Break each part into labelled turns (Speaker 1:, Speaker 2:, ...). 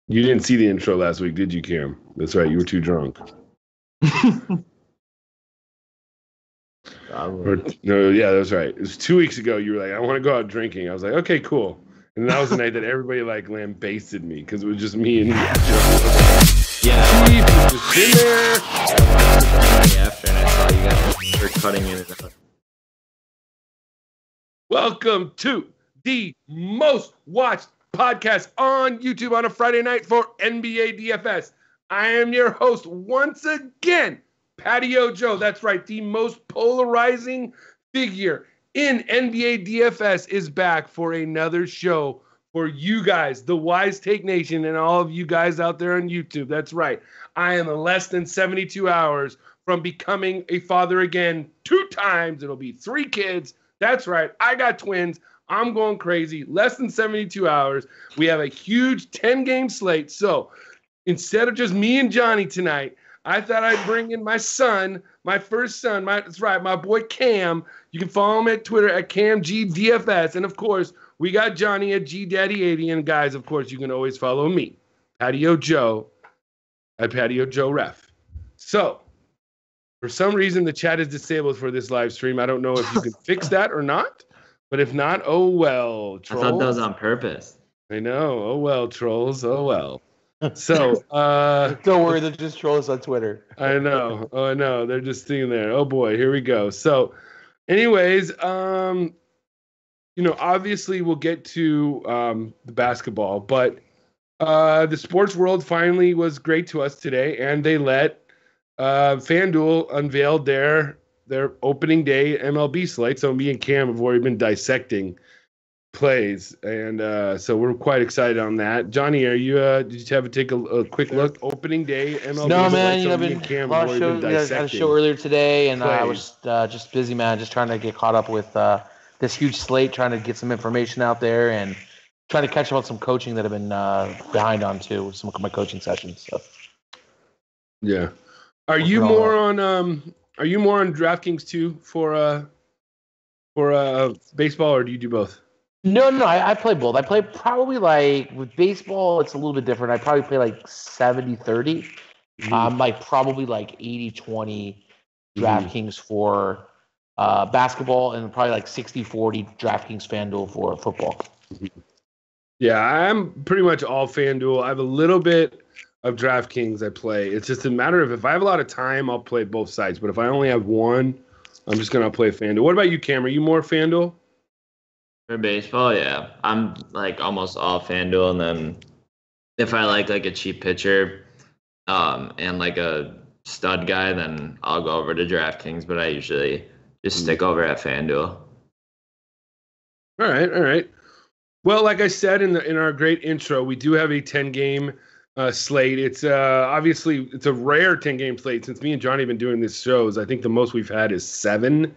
Speaker 1: You didn't see the intro last week, did you, Cam? That's right. You were too drunk. No, yeah, that's right. It was 2 weeks ago. You were like, I want to go out drinking. I was like, okay, cool. And that was the night that everybody like lambasted me because it was just me and you.
Speaker 2: Yeah.
Speaker 1: Just in there.
Speaker 2: After and I saw you guys were cutting in and out.
Speaker 1: Welcome to the most watched podcast on YouTube on a Friday night for NBA DFS. I am your host once again, Patio Joe. That's right. The most polarizing figure in NBA DFS is back for another show for you guys, the Wise Take Nation, and all of you guys out there on YouTube. That's right. I am less than 72 hours from becoming a father again 2 times. It'll be 3 kids. That's right. I got twins. I'm going crazy. Less than 72 hours. We have a huge 10-game slate. So instead of just me and Johnny tonight, I thought I'd bring in my son, my first son. That's right, my boy Cam. You can follow him at Twitter at KamG333. And, of course, we got Johnny at GDaddy80. And, guys, of course, you can always follow me, Patio Joe, at Patio Joe Ref. So for some reason, the chat is disabled for this live stream. I don't know if you can fix that or not. But if not, oh well, trolls.
Speaker 2: I thought that was on purpose.
Speaker 1: I know. Oh well, trolls. Oh well. So
Speaker 3: don't worry, they're just trolls on Twitter.
Speaker 1: I know. Oh, I know. They're just sitting there. Oh boy, here we go. So, anyways, obviously we'll get to the basketball, but the sports world finally was great to us today, and they let FanDuel unveiled their opening day MLB slate. So me and Cam have already been dissecting plays, and so we're quite excited on that. Johnny, are you? Did you have to take a quick look? Opening day MLB.
Speaker 3: No, man.
Speaker 1: So
Speaker 3: I've been
Speaker 1: Cam
Speaker 3: a lot of shows. I had a show earlier today, and I was just busy, man. Just trying to get caught up with this huge slate, trying to get some information out there, and trying to catch up on some coaching that I've been behind on too, with some of my coaching sessions. So.
Speaker 1: Yeah. Are you more on DraftKings too for baseball, or do you do both?
Speaker 3: No, I play both. I play probably like with baseball, it's a little bit different. I probably play like 70-30. Mm-hmm. Like probably like 80-20 DraftKings for basketball, and probably like 60-40 DraftKings FanDuel for football.
Speaker 1: Yeah, I'm pretty much all FanDuel. I have a little bit of DraftKings I play. It's just a matter of if I have a lot of time, I'll play both sides. But if I only have one, I'm just going to play FanDuel. What about you, Cam? Are you more FanDuel?
Speaker 2: For baseball, yeah. I'm like almost all FanDuel. And then if I like a cheap pitcher and like a stud guy, then I'll go over to DraftKings. But I usually just stick over at FanDuel.
Speaker 1: All right. Well, like I said in our great intro, we do have a 10-game slate. It's obviously it's a rare 10-game slate since me and Johnny have been doing these shows. I think the most we've had is 7.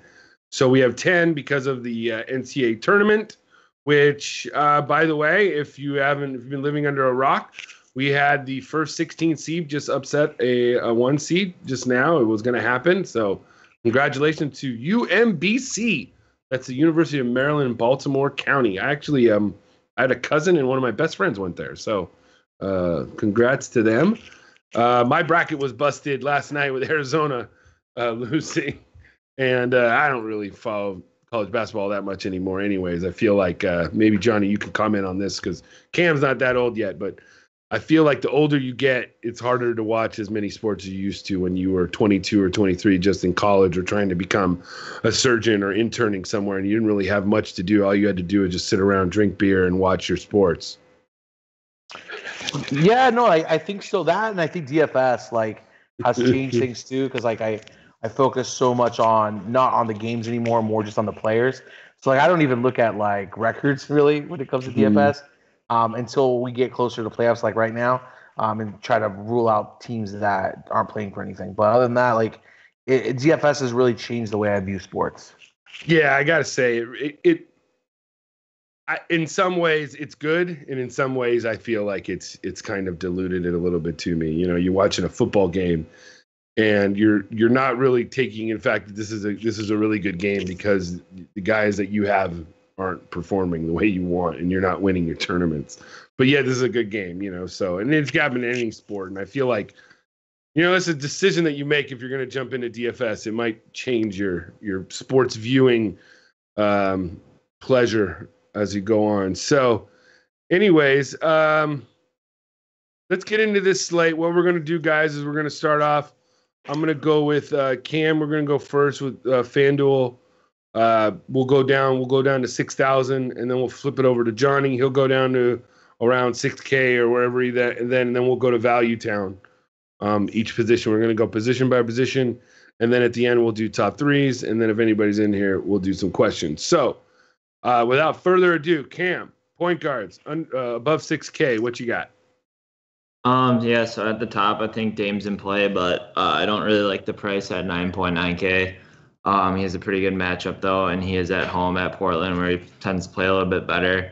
Speaker 1: So we have 10 because of the NCAA tournament, which, by the way, if you've been living under a rock, we had the first 16 seed just upset a 1 seed just now. It was going to happen. So congratulations to UMBC. That's the University of Maryland in Baltimore County. I actually I had a cousin and one of my best friends went there. So congrats to them. My bracket was busted last night with Arizona losing. And I don't really follow college basketball that much anymore anyways. I feel like maybe, Johnny, you can comment on this because Cam's not that old yet. But I feel like the older you get, it's harder to watch as many sports as you used to when you were 22 or 23 just in college or trying to become a surgeon or interning somewhere. And you didn't really have much to do. All you had to do was just sit around, drink beer, and watch your sports.
Speaker 3: Yeah, no, I think so. That, and I think DFS has changed things too, because I focus so much on not on the games anymore, more just on the players. So I don't even look at records really when it comes to DFS until we get closer to playoffs, like right now, and try to rule out teams that aren't playing for anything. But other than that, DFS has really changed the way I view sports. Yeah,
Speaker 1: I gotta say in some ways it's good, and in some ways I feel like it's kind of diluted it a little bit to me. You're watching a football game, and you're not really taking. In fact, this is a really good game because the guys that you have aren't performing the way you want, and you're not winning your tournaments. But yeah, this is a good game, So, and it's happened in any sport, and I feel like, it's a decision that you make if you're going to jump into DFS. It might change your sports viewing pleasure as you go on. So, anyways, let's get into this slate. What we're going to do, guys, is we're going to start off. I'm going to go with Cam. We're going to go first with FanDuel. We'll go down to 6,000, and then we'll flip it over to Johnny. He'll go down to around 6K or wherever and then we'll go to Value Town. Each position, we're going to go position by position, and then at the end we'll do top threes, and then if anybody's in here, we'll do some questions. So, without further ado, Cam, point guards above 6K, what you got?
Speaker 2: Yeah, so at the top, I think Dame's in play, but I don't really like the price at 9.9K. He has a pretty good matchup though, and he is at home at Portland, where he tends to play a little bit better.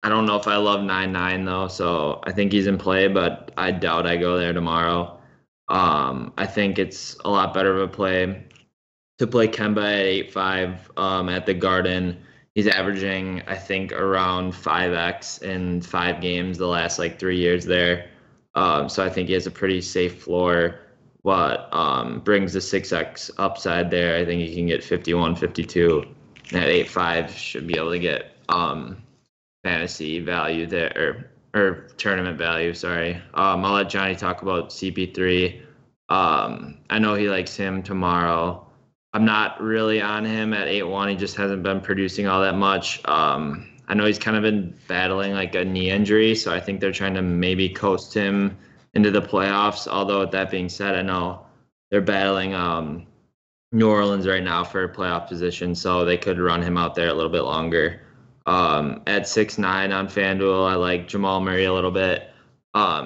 Speaker 2: I don't know if I love 9.9 though, so I think he's in play, but I doubt I go there tomorrow. I think it's a lot better of a play to play Kemba at 8.5 at the Garden. He's averaging, I think, around 5x in 5 games the last 3 years there. So I think he has a pretty safe floor, but brings the 6x upside there. I think he can get 51, 52, and at 8.5 should be able to get fantasy value there, or tournament value, sorry. I'll let Johnny talk about CP3. I know he likes him tomorrow. I'm not really on him at 8.1. He just hasn't been producing all that much. I know he's kind of been battling a knee injury, so I think they're trying to maybe coast him into the playoffs. Although with that being said, I know they're battling New Orleans right now for a playoff position, so they could run him out there a little bit longer. At 6.9 on FanDuel, I like Jamal Murray a little bit.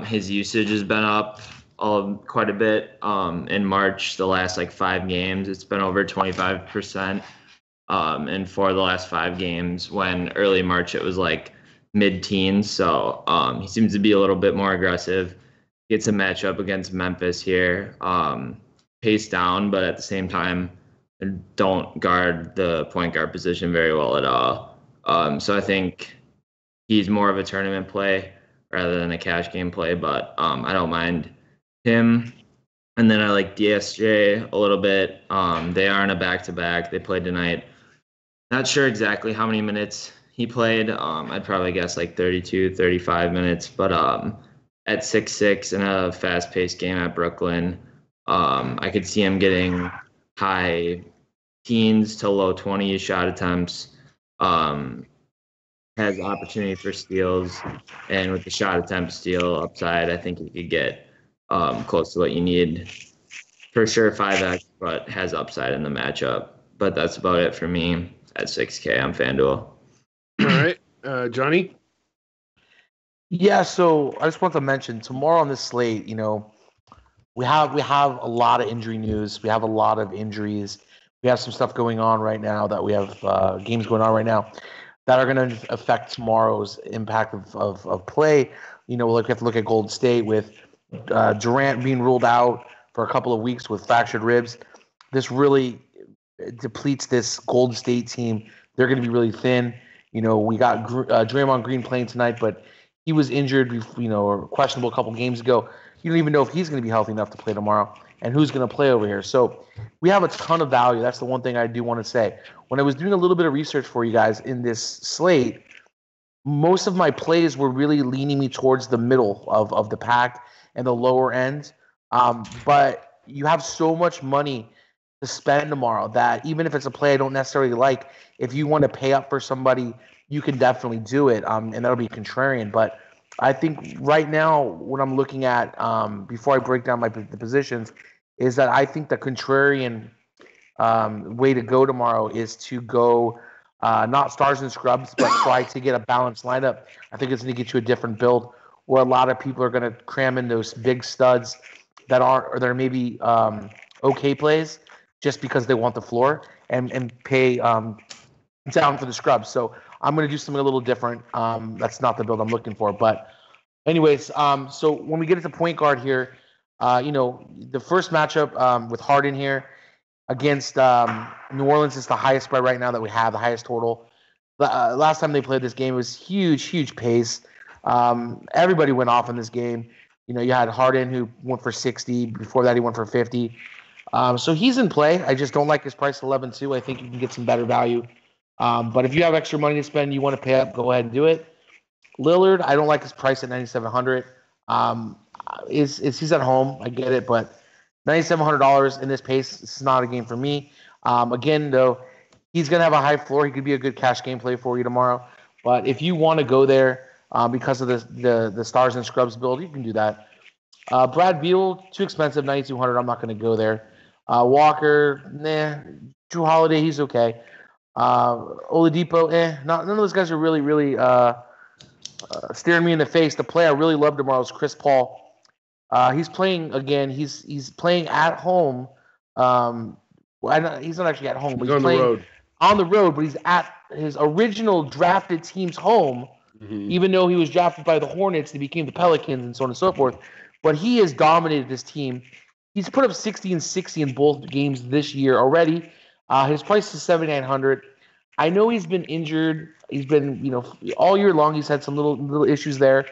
Speaker 2: His usage has been up quite a bit. In March, the last 5 games, it's been over 25%. And for the last 5 games, when early March it was mid-teens. So he seems to be a little bit more aggressive. Gets a matchup against Memphis here. Pace down, but at the same time, don't guard the point guard position very well at all. So I think he's more of a tournament play rather than a cash game play, but I don't mind him. And then I like DSJ a little bit. They are in a back-to-back. They played tonight. Not sure exactly how many minutes he played. I'd probably guess 32, 35 minutes. But at 6'6" in a fast-paced game at Brooklyn, I could see him getting high teens to low 20s shot attempts. Has opportunity for steals, and with the shot attempt steal upside, I think he could get close to what you need. For sure 5x, but has upside in the matchup. But that's about it for me at 6K on FanDuel.
Speaker 1: All right. Johnny?
Speaker 3: Yeah, so I just want to mention tomorrow on this slate, we have a lot of injury news. We have a lot of injuries. We have some stuff going on right now that we have games going on right now that are going to affect tomorrow's impact of play. We have to look at Golden State with Durant being ruled out for a couple of weeks with fractured ribs. This really depletes this Golden State team. They're going to be really thin. We got Draymond Green playing tonight, but he was injured, or questionable a couple games ago. You don't even know if he's going to be healthy enough to play tomorrow, and who's going to play over here. So we have a ton of value. That's the one thing I do want to say. When I was doing a little bit of research for you guys in this slate, most of my plays were really leaning me towards the middle of the pack and the lower end. But you have so much money to spend tomorrow that even if it's a play I don't necessarily like, if you want to pay up for somebody, you can definitely do it, and that'll be contrarian. But I think right now, what I'm looking at before I break down the positions, is that I think the contrarian way to go tomorrow is to go not stars and scrubs, but try to get a balanced lineup. I think it's going to get you a different build where a lot of people are going to cram in those big studs that are maybe okay plays just because they want the floor and pay down for the scrubs. So I'm going to do something a little different. That's not the build I'm looking for. But anyways, so when we get to the point guard here, the first matchup with Harden here against New Orleans is the highest spread right now that we have, the highest total. last time they played this game, it was huge pace. Everybody went off in this game. You know, you had Harden who went for 60. Before that, he went for 50. So he's in play. I just don't like his price 11-2. I think you can get some better value. But if you have extra money to spend, you want to pay up, go ahead and do it. Lillard, I don't like his price at 9,700. He's at home? I get it, but $9,700 in this pace, it's not a game for me. Again, though, he's going to have a high floor. He could be a good cash game play for you tomorrow. But if you want to go there because of the stars and scrubs build, you can do that. Brad Beal, too expensive, 9,200. I'm not going to go there. Walker, nah. Drew Holiday, he's okay. Oladipo, none of those guys are really staring me in the face. The play I really love tomorrow is Chris Paul. He's playing again. He's playing at home. He's not actually at home. But he's playing on the road, but he's at his original drafted team's home, even though he was drafted by the Hornets and became the Pelicans and so on and so forth. But he has dominated this team. He's put up 60 and 60 in both games this year already. His price is $7,900. I know he's been injured. He's been, all year long. He's had some little issues there.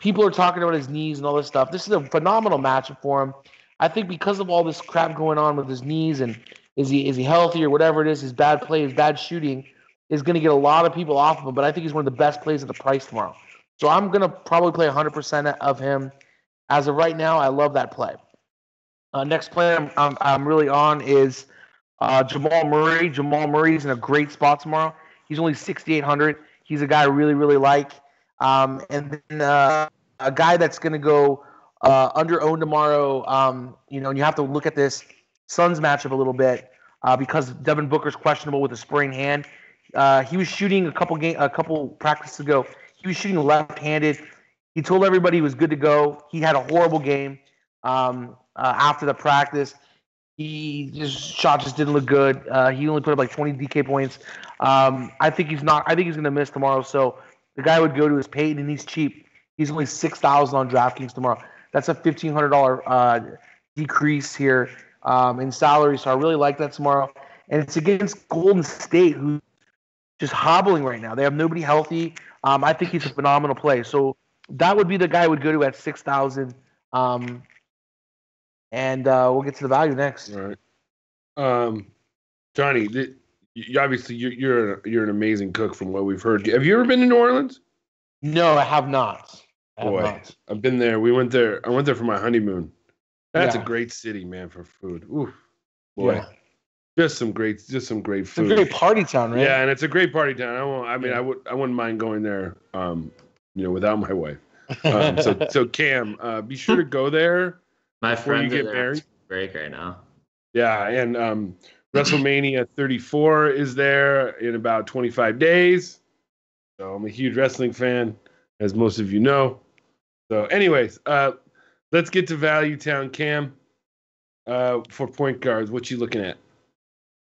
Speaker 3: People are talking about his knees and all this stuff. This is a phenomenal matchup for him. I think because of all this crap going on with his knees and is he healthy or whatever it is, his bad play, his bad shooting is going to get a lot of people off of him. But I think he's one of the best plays at the price tomorrow. So I'm going to probably play 100% of him. As of right now, I love that play. Next play I'm really on is Jamal Murray. Jamal Murray's in a great spot tomorrow. He's only 6,800. He's a guy I really like. And then a guy that's going to go under-owned tomorrow, and you have to look at this Suns matchup a little bit because Devin Booker's questionable with a sprained hand. He was shooting a couple practices ago. He was shooting left-handed. He told everybody he was good to go. He had a horrible game after the practice. His shot just didn't look good. He only put up like 20 DK points. I think he's going to miss tomorrow. So the guy I would go to is Peyton, and he's cheap. He's only $6,000 on DraftKings tomorrow. That's a $1,500 decrease here in salary. So I really like that tomorrow. And it's against Golden State, who's just hobbling right now. They have nobody healthy. I think he's a phenomenal play. So that would be the guy I would go to at $6,000. And we'll get to the value next.
Speaker 1: All right. Johnny, obviously you're an amazing cook from what we've heard. Have you ever been to New Orleans?
Speaker 3: No, I have not.
Speaker 1: I've been there. I went there for my honeymoon. That's a great city, man, for food. Ooh, boy. Yeah. Just some great food. It's a
Speaker 3: great party town, right?
Speaker 1: Yeah, and it's a great party town. I wouldn't mind going there without my wife. So Cam, be sure to go there.
Speaker 2: My friends are there on break right now.
Speaker 1: Yeah, and WrestleMania 34 is there in about 25 days. So I'm a huge wrestling fan, as most of you know. So anyways, let's get to Value Town, Cam. For point guards, what you looking at?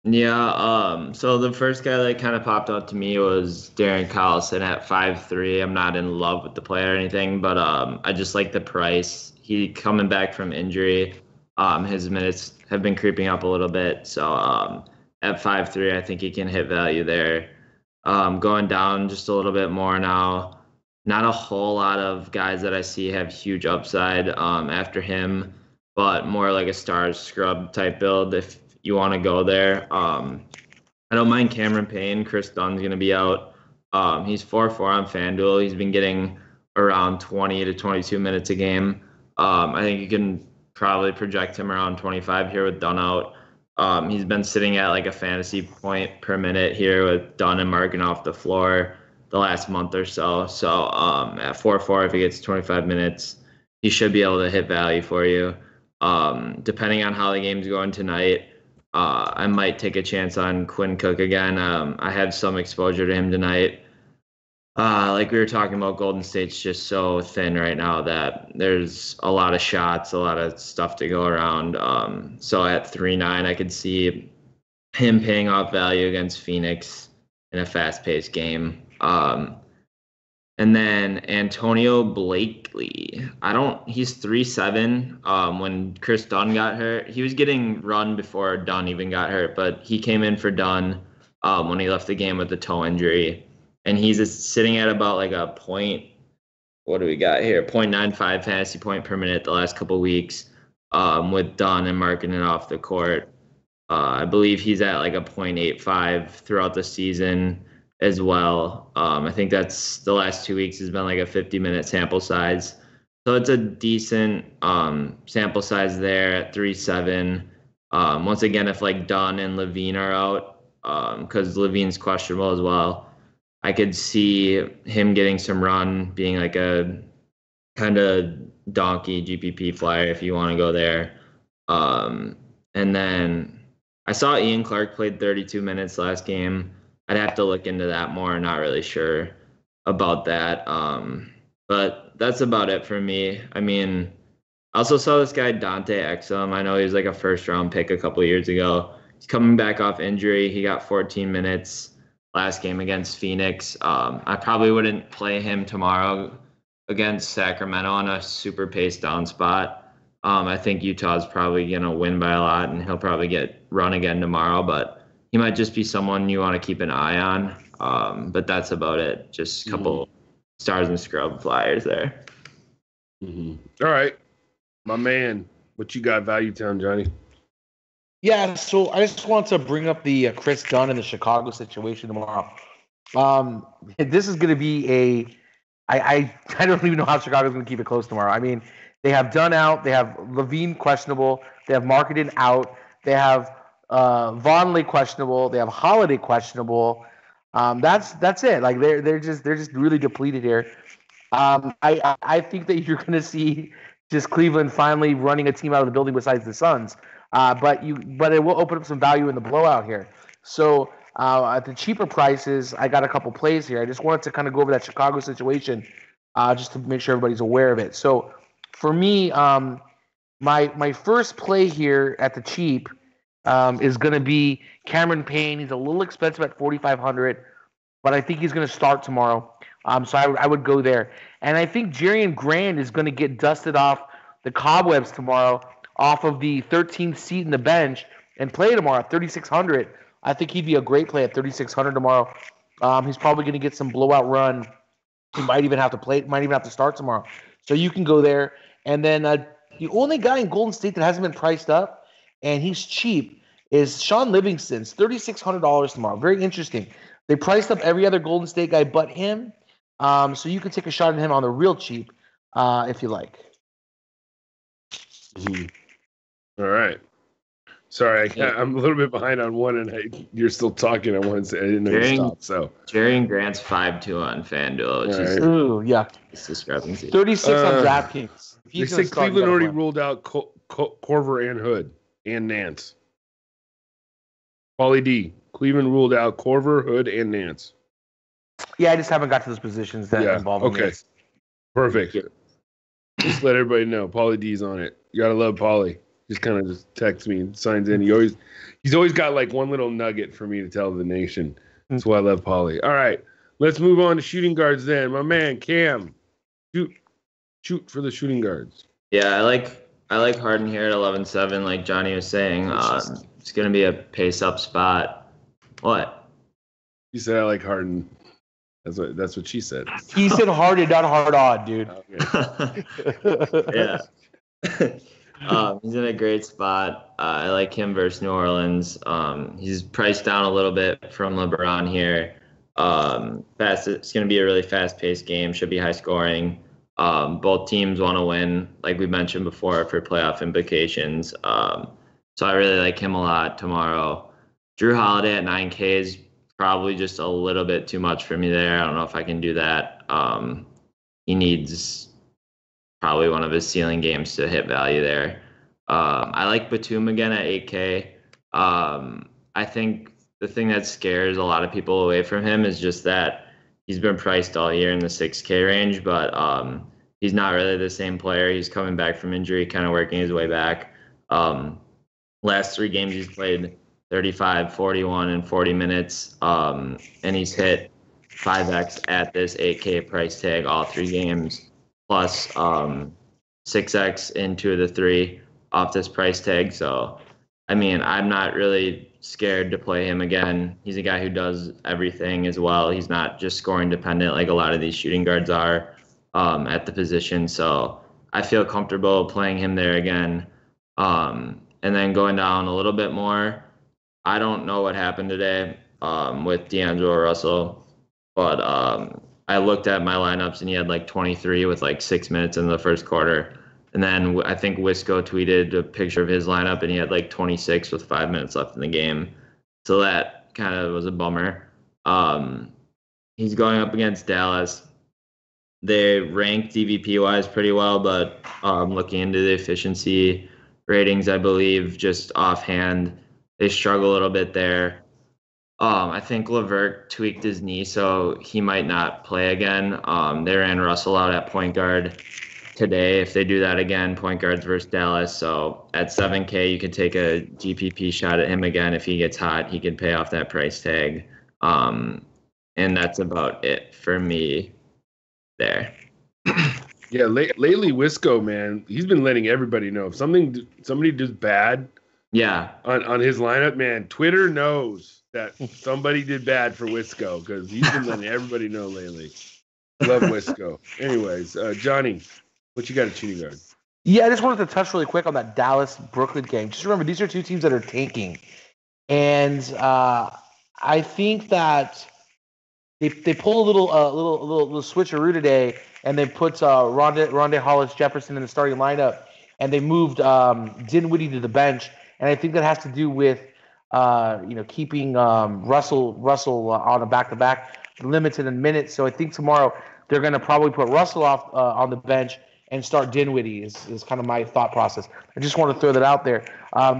Speaker 2: Yeah, so the first guy that kind of popped out to me was Darren Collison at 5'3". I'm not in love with the play or anything, but I just like the price. He coming back from injury. His minutes have been creeping up a little bit. So at 5'3", I think he can hit value there. Going down just a little bit more now. Not a whole lot of guys that I see have huge upside after him, but more like a stars scrub type build if you want to go there. I don't mind Cameron Payne. Chris Dunn's going to be out. He's 4-4 on FanDuel. He's been getting around 20 to 22 minutes a game. I think you can probably project him around 25 here with Dunn out. He's been sitting at like a fantasy point per minute here with Dunn and Markin off the floor the last month or so. So at 4-4, if he gets 25 minutes, he should be able to hit value for you. Depending on how the game's going tonight, I might take a chance on Quinn Cook again. I have some exposure to him tonight. Like we were talking about, Golden State's just so thin right now that there's a lot of shots, a lot of stuff to go around. So at 3.9, I could see him paying off value against Phoenix in a fast-paced game. And then Antonio Blakely. He's 3.7. When Chris Dunn got hurt, he was getting run before Dunn even got hurt, but he came in for Dunn. when he left the game with the toe injury. And he's sitting at about like a point. What do we got here? 0.95 fantasy point per minute the last couple of weeks, with Dunn and Markkanen off the court. I believe he's at like a 0.85 throughout the season as well. I think that's the last 2 weeks has been like a 50-minute sample size. So it's a decent sample size there at 3.7. Once again, if like Dunn and Levine are out, because Levine's questionable as well, I could see him getting some run, being like a kind of donkey GPP flyer if you want to go there. And then I saw Ian Clark played 32 minutes last game. I'd have to look into that more. Not really sure about that. But that's about it for me. I mean, I also saw this guy, Dante Exum. I know he was like a first-round pick a couple of years ago. He's coming back off injury. He got 14 minutes last game against Phoenix. I probably wouldn't play him tomorrow against Sacramento on a super pace down spot. I think Utah's probably going to win by a lot, and he'll probably get run again tomorrow, but he might just be someone you want to keep an eye on. But that's about it. Just a couple stars and scrub flyers there.
Speaker 1: All right. My man, what you got, Value Town, Johnny?
Speaker 3: Yeah, so I just want to bring up the Chris Dunn and the Chicago situation tomorrow. This is going to be I don't even know how Chicago's going to keep it close tomorrow. I mean, they have Dunn out, they have Levine questionable, they have Markkanen out, they have Vonleh questionable, they have Holiday questionable. That's it. Like they're just really depleted here. I think that you're going to see just Cleveland finally running a team out of the building besides the Suns. But it will open up some value in the blowout here. So at the cheaper prices, I got a couple plays here. I just wanted to kind of go over that Chicago situation, just to make sure everybody's aware of it. So for me, my first play here at the cheap is going to be Cameron Payne. He's a little expensive at $4,500, but I think he's going to start tomorrow. So I would go there. And I think Jerian Grant is going to get dusted off the cobwebs tomorrow, off of the 13th seat in the bench, and play tomorrow at 3,600. I think he'd be a great play at 3,600 tomorrow. He's probably going to get some blowout run. He might even have to start tomorrow. So you can go there. And then the only guy in Golden State that hasn't been priced up, and he's cheap, is Sean Livingston's $3,600 tomorrow. Very interesting. They priced up every other Golden State guy but him. So you can take a shot at him on the real cheap if you like.
Speaker 1: All right. Sorry, I'm a little bit behind on one, and you're still talking. I didn't know you stopped. So
Speaker 2: Jerian Grant's 5.2 on FanDuel, which is
Speaker 3: it's
Speaker 2: discrepancy.
Speaker 3: 36 on DraftKings.
Speaker 1: They say Cleveland already ruled out Korver and Hood and Nance. Paulie D. Cleveland ruled out Korver, Hood, and Nance.
Speaker 3: Yeah, I just haven't got to those positions that involve me.
Speaker 1: Okay. Perfect. Just let everybody know. Paulie D's on it. You gotta love Paulie. Just kind of just texts me and signs in. He's always got like one little nugget for me to tell the nation. That's why I love Paulie. All right, let's move on to shooting guards then. My man Cam, shoot for the shooting guards.
Speaker 2: Yeah, I like Harden here at 11.7. Like Johnny was saying, it's gonna be a pace up spot. What?
Speaker 1: You said I like Harden. That's what she said.
Speaker 3: He said Harden, not hard on, dude.
Speaker 2: Okay. Yeah. He's in a great spot. I like him versus New Orleans. He's priced down a little bit from LeBron here. It's going to be a really fast-paced game. Should be high scoring. Both teams want to win, like we mentioned before, for playoff implications. So I really like him a lot tomorrow. Drew Holiday at 9K is probably just a little bit too much for me there. I don't know if I can do that. He needs probably one of his ceiling games to hit value there. I like Batum again at 8K. I think the thing that scares a lot of people away from him is just that he's been priced all year in the 6K range, but he's not really the same player. He's coming back from injury, kind of working his way back. Last 3 games he's played 35, 41, and 40 minutes, and he's hit 5X at this 8K price tag all 3 games. Plus 6X in 2 of the 3 off this price tag. So, I mean, I'm not really scared to play him again. He's a guy who does everything as well. He's not just scoring dependent like a lot of these shooting guards are at the position. So I feel comfortable playing him there again. And then going down a little bit more, I don't know what happened today with D'Angelo Russell, but I looked at my lineups and he had like 23 with like 6 minutes in the first quarter. And then I think Wisco tweeted a picture of his lineup and he had like 26 with 5 minutes left in the game. So that kind of was a bummer. He's going up against Dallas. They ranked DVP-wise pretty well, but looking into the efficiency ratings, I believe, just offhand, they struggle a little bit there. I think LeVert tweaked his knee, so he might not play again. They ran Russell out at point guard today. If they do that again, point guards versus Dallas. So at 7K, you could take a GPP shot at him again. If he gets hot, he could pay off that price tag. And that's about it for me there.
Speaker 1: Yeah, lately Wisco, man, he's been letting everybody know if somebody does bad.
Speaker 2: Yeah,
Speaker 1: on his lineup, man, Twitter knows that somebody did bad for Wisco because he's been letting everybody know lately. Love Wisco. Anyways, Johnny, what you got at shooting guard?
Speaker 3: Yeah, I just wanted to touch really quick on that Dallas-Brooklyn game. Just remember, these are two teams that are tanking. And I think that they pull a little switcheroo today, and they put Rondé Hollis-Jefferson in the starting lineup, and they moved Dinwiddie to the bench. And I think that has to do with keeping Russell on a back-to-back, limited in minutes. So I think tomorrow they're going to probably put Russell off on the bench and start Dinwiddie is kind of my thought process. I just want to throw that out there.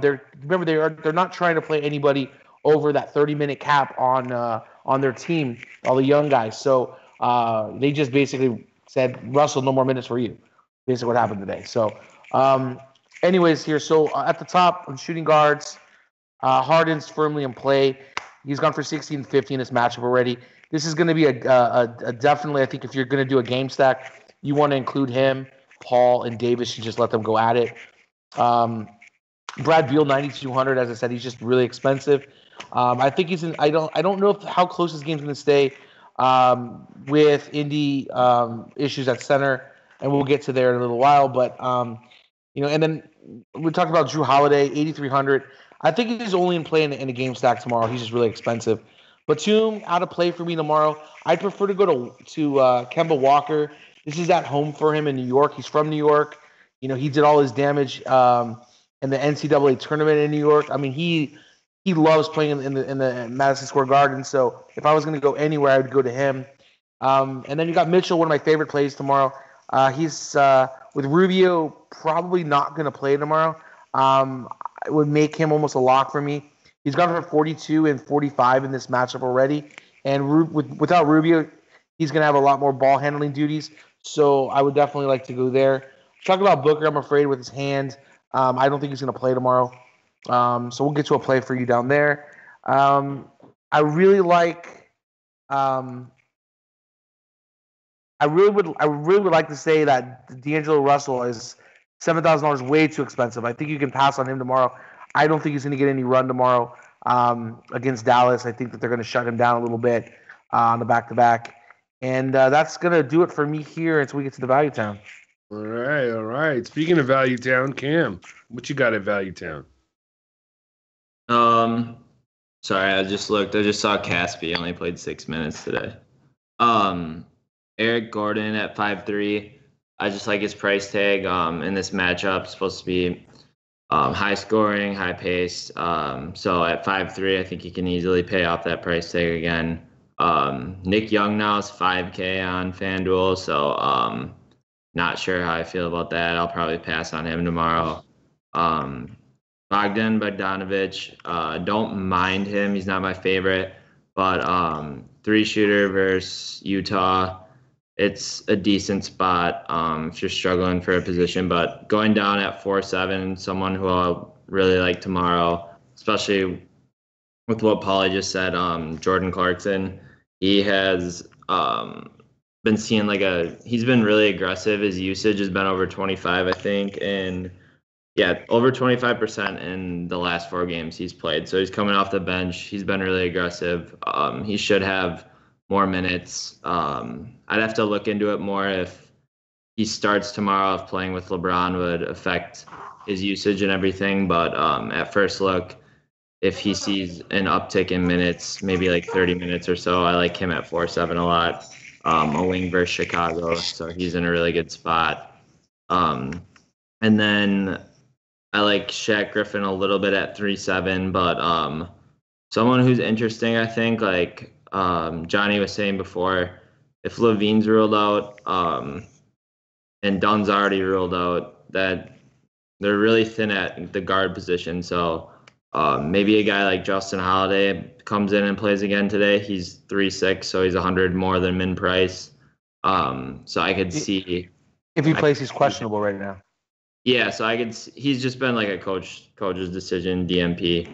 Speaker 3: They're not trying to play anybody over that 30-minute cap on their team, all the young guys. So they just basically said, Russell, no more minutes for you. Basically what happened today. So anyways here, so at the top on shooting guards, Harden's firmly in play. He's gone for 16 and 50 in this matchup already. This is going to be a definitely, I think if you're going to do a game stack, you want to include him, Paul, and Davis. You just let them go at it. Brad Beal, 9,200. As I said, he's just really expensive. I think he's in. I don't know how close this game's going to stay with Indy issues at center, and we'll get to there in a little while. But and then we talked about Drew Holiday, 8,300. I think he's only in play in a game stack tomorrow. He's just really expensive. Batum out of play for me tomorrow. I'd prefer to go to Kemba Walker. This is at home for him in New York. He's from New York. He did all his damage in the NCAA tournament in New York. I mean, he loves playing in the Madison Square Garden. So if I was going to go anywhere, I would go to him. And then you got Mitchell, one of my favorite plays tomorrow. He's with Rubio probably not going to play tomorrow. It would make him almost a lock for me. He's gone for 42 and 45 in this matchup already. And without Rubio, he's going to have a lot more ball handling duties. So I would definitely like to go there. Talk about Booker, I'm afraid, with his hand. I don't think he's going to play tomorrow. So we'll get to a play for you down there. I really like. I really would like to say that D'Angelo Russell is $7,000 way too expensive. I think you can pass on him tomorrow. I don't think he's going to get any run tomorrow against Dallas. I think that they're going to shut him down a little bit on the back-to-back. And that's going to do it for me here until we get to the Value Town.
Speaker 1: All right. Speaking of Value Town, Cam, what you got at Value Town?
Speaker 2: Sorry, I just looked. I just saw Caspi only played 6 minutes today. Eric Gordon at 5'3". I just like his price tag. In this matchup, it's supposed to be high scoring, high paced. So at 5'3", I think he can easily pay off that price tag again. Nick Young now is 5K on FanDuel, so not sure how I feel about that. I'll probably pass on him tomorrow. Bogdanovich, don't mind him. He's not my favorite, but 3-shooter versus Utah, it's a decent spot if you're struggling for a position. But going down at 4-7, someone who I'll really like tomorrow, especially with what Paulie just said, Jordan Clarkson. He has been seeing he's been really aggressive. His usage has been over 25, I think, in Yeah, over 25% in the last 4 games he's played. So he's coming off the bench. He's been really aggressive. He should have more minutes. I'd have to look into it more if he starts tomorrow, if playing with LeBron would affect his usage and everything. But at first look, if he sees an uptick in minutes, maybe like 30 minutes or so, I like him at 4-7 a lot. A wing versus Chicago, so he's in a really good spot. And then I like Shaq Griffin a little bit at 3-7, but someone who's interesting, I think, like Johnny was saying before, if Levine's ruled out and Dunn's already ruled out, that they're really thin at the guard position. So maybe a guy like Justin Holiday comes in and plays again today. He's 3-6, so he's 100 more than min price. So I could see
Speaker 3: if he plays, he's questionable right now.
Speaker 2: Yeah, so he's just been like a coach's decision, DMP.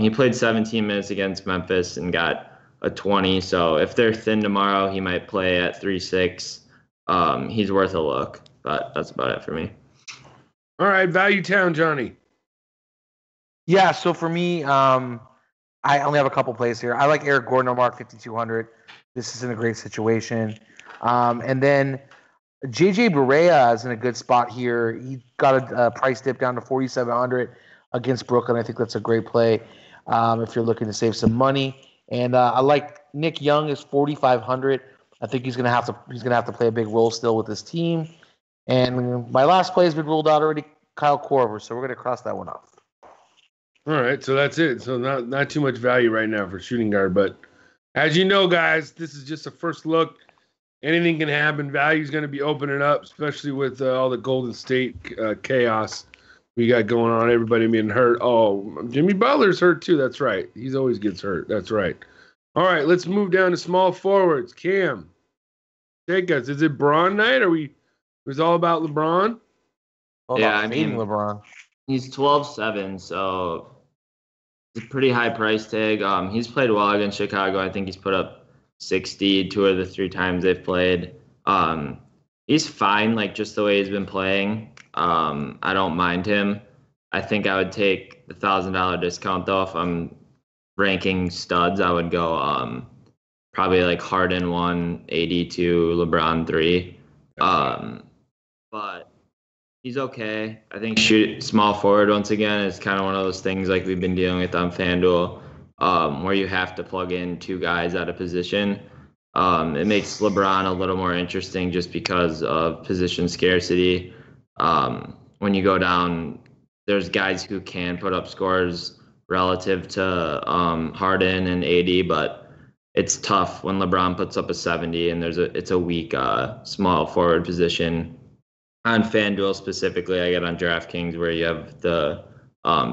Speaker 2: He played 17 minutes against Memphis and got a 20. So if they're thin tomorrow, he might play at 3-6. He's worth a look, but that's about it for me.
Speaker 1: All right, Value Town, Johnny.
Speaker 3: Yeah, so for me, I only have a couple plays here. I like Eric Gordon on Mark 5,200. This is in a great situation. And then JJ Barea is in a good spot here. He got a price dip down to 4,700 against Brooklyn. I think that's a great play if you're looking to save some money. And I like Nick Young is 4,500. I think he's gonna have to play a big role still with his team. And my last play has been ruled out already, Kyle Korver. So we're gonna cross that one off.
Speaker 1: All right, so that's it. So not too much value right now for shooting guard, but as you know, guys, this is just a first look. Anything can happen. Value's going to be opening up, especially with all the Golden State chaos we got going on. Everybody being hurt. Oh, Jimmy Butler's hurt too. That's right. He's always gets hurt. That's right. All right, let's move down to small forwards. Cam, take us. Is it Braun night? It was all about LeBron?
Speaker 2: Yeah, I mean
Speaker 3: LeBron.
Speaker 2: He's 12-7, so it's a pretty high price tag. He's played well against Chicago. I think he's put up 60 2 of the 3 times they've played. He's fine, like just the way he's been playing. I don't mind him. I think I would take the $1,000 discount though. If I'm ranking studs, I would go probably like Harden 1, AD 2, LeBron 3. But he's okay. I think shoot small forward once again is kind of one of those things like we've been dealing with on FanDuel. Where you have to plug in 2 guys at a position. It makes LeBron a little more interesting just because of position scarcity. When you go down, there's guys who can put up scores relative to Harden and AD, but it's tough when LeBron puts up a 70 and it's a weak small forward position. On FanDuel specifically, I get on DraftKings where you have the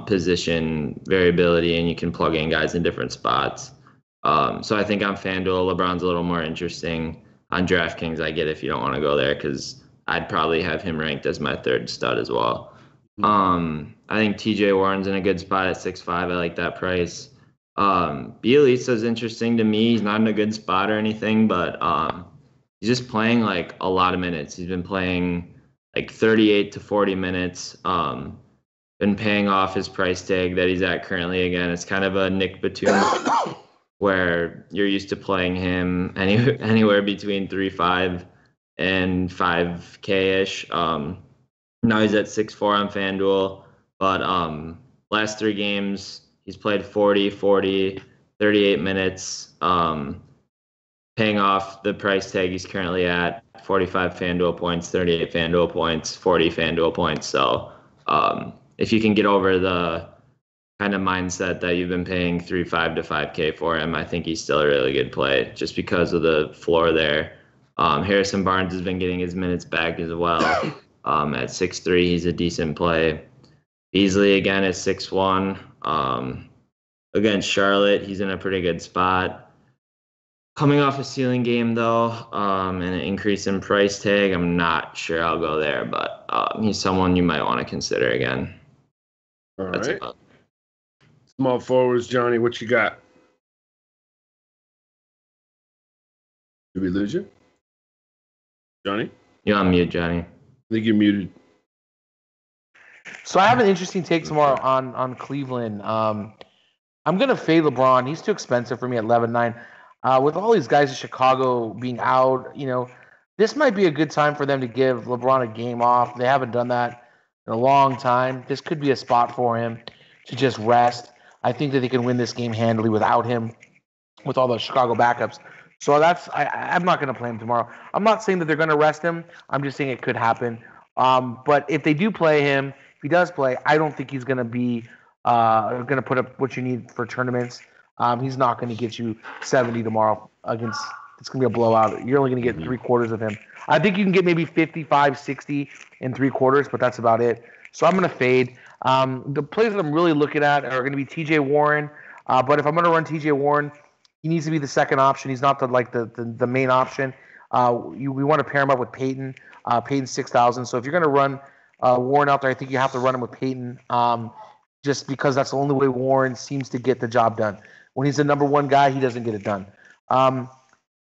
Speaker 2: position variability and you can plug in guys in different spots. So I think on FanDuel, LeBron's a little more interesting. On DraftKings, I get if you don't want to go there because I'd probably have him ranked as my 3rd stud as well. I think TJ Warren's in a good spot at 6'5". I like that price. Bielitsa's interesting to me. He's not in a good spot or anything, but he's just playing like a lot of minutes. He's been playing like 38 to 40 minutes. Been paying off his price tag that he's at currently. Again, it's kind of a Nick Batum where you're used to playing him anywhere between 3.5 and 5K-ish. Now he's at 6'4" on FanDuel, but last 3 games he's played 40, 38 minutes, paying off the price tag he's currently at, 45 FanDuel points, 38 FanDuel points, 40 FanDuel points. So if you can get over the kind of mindset that you've been paying 3.5 to 5K for him, I think he's still a really good play just because of the floor there. Harrison Barnes has been getting his minutes back as well. At 6'3", he's a decent play. Beasley again at 6'1". Against Charlotte, he's in a pretty good spot. Coming off a ceiling game though, and an increase in price tag, I'm not sure I'll go there, but he's someone you might want to consider again.
Speaker 1: All right. Small forwards, Johnny, what you got? Did we lose you? Johnny?
Speaker 2: You're on mute, Johnny.
Speaker 1: I think you're muted.
Speaker 3: So I have an interesting take tomorrow on Cleveland. I'm gonna fade LeBron. He's too expensive for me at 11.9. With all these guys in Chicago being out, this might be a good time for them to give LeBron a game off. They haven't done that in a long time. This could be a spot for him to just rest. I think that they can win this game handily without him, with all the Chicago backups. So I'm not going to play him tomorrow. I'm not saying that they're going to rest him. I'm just saying it could happen. But if they do play him, if he does play, I don't think he's going to be going to put up what you need for tournaments. He's not going to get you 70 tomorrow against. It's going to be a blowout. You're only going to get 3/4 of him. I think you can get maybe 55, 60 in 3/4, but that's about it. So I'm going to fade. The plays that I'm really looking at are going to be T.J. Warren. But if I'm going to run T.J. Warren, he needs to be the second option. He's not the main option. We want to pair him up with Peyton. Peyton 6,000. So if you're going to run Warren out there, I think you have to run him with Peyton. Just because that's the only way Warren seems to get the job done. When he's the number one guy, he doesn't get it done.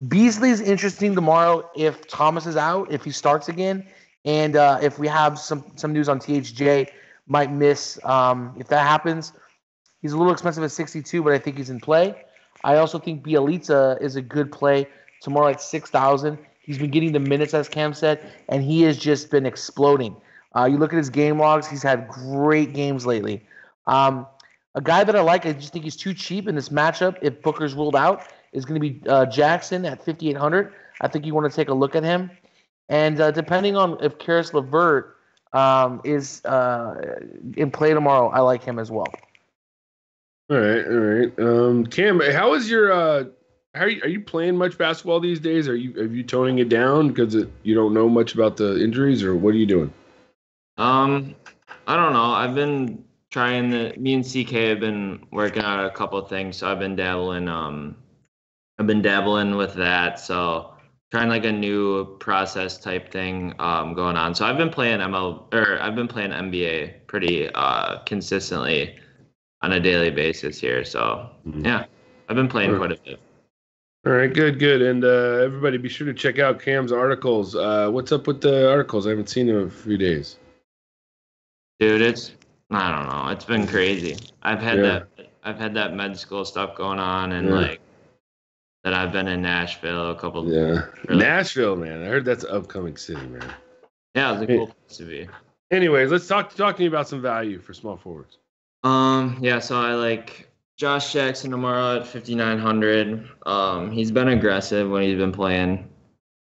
Speaker 3: Beasley's interesting tomorrow if Thomas is out, if he starts again, and if we have some news on THJ might miss. If that happens, he's a little expensive at 62, but I think he's in play. I also think Bielitsa is a good play tomorrow at 6,000. He's been getting the minutes, as Cam said, and he has just been exploding. You look at his game logs; he's had great games lately. A guy that I like, I just think he's too cheap in this matchup. If Booker's ruled out, is going to be Jackson at 5,800. I think you want to take a look at him. And depending on if Karis LeVert is in play tomorrow, I like him as well.
Speaker 1: All right. Cam, how is your? Are you playing much basketball these days? Are you toning it down because you don't know much about the injuries, or what are you doing?
Speaker 2: I don't know. I've been trying me and CK have been working on a couple of things, so I've been dabbling with that. So trying like a new process type thing going on. So I've been playing NBA pretty consistently on a daily basis here. So yeah, I've been playing quite a bit.
Speaker 1: All right, good. And everybody be sure to check out Cam's articles. What's up with the articles? I haven't seen them in a few days.
Speaker 2: Dude, I don't know. It's been crazy. I've had that med school stuff going on, and like that I've been in Nashville a couple.
Speaker 1: Yeah, Nashville, man. I heard that's an upcoming city, man.
Speaker 2: Yeah, it's a cool place to be.
Speaker 1: Anyways, let's talk to me about some value for small forwards.
Speaker 2: Yeah. So I like Josh Jackson tomorrow at 5,900. He's been aggressive when he's been playing.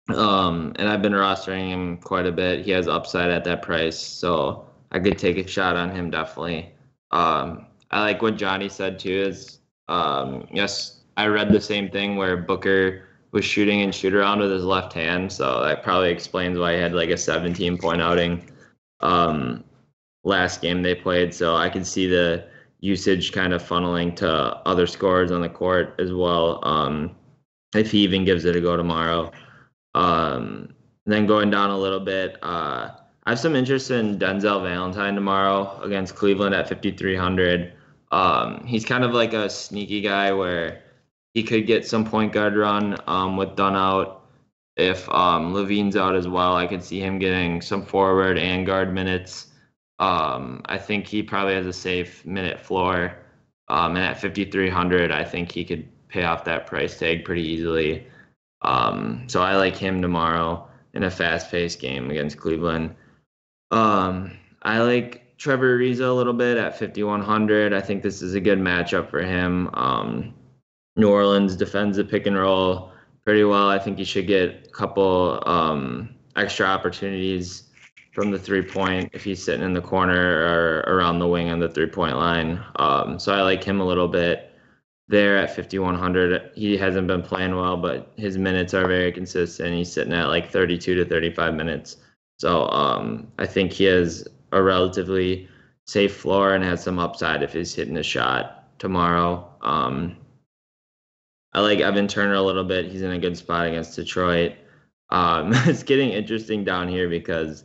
Speaker 2: And I've been rostering him quite a bit. He has upside at that price, so I could take a shot on him definitely. I like what Johnny said too. Is yes, I read the same thing where Booker was shooting and shoot around with his left hand, so that probably explains why he had like a 17-point outing last game they played. So I can see the usage kind of funneling to other scorers on the court as well. If he even gives it a go tomorrow. Then going down a little bit, I have some interest in Denzel Valentine tomorrow against Cleveland at 5,300. He's kind of like a sneaky guy where he could get some point guard run with Dunn out. If Levine's out as well, I could see him getting some forward and guard minutes. I think he probably has a safe minute floor. And at 5,300, I think he could pay off that price tag pretty easily. So I like him tomorrow in a fast-paced game against Cleveland. I like Trevor Ariza a little bit at 5,100. I think this is a good matchup for him. New Orleans defends the pick and roll pretty well. I think he should get a couple extra opportunities from the three-point if he's sitting in the corner or around the wing on the three-point line. So I like him a little bit there at 5,100. He hasn't been playing well, but his minutes are very consistent. He's sitting at like 32 to 35 minutes. So I think he has a relatively safe floor and has some upside if he's hitting a shot tomorrow. I like Evan Turner a little bit. He's in a good spot against Detroit. It's getting interesting down here because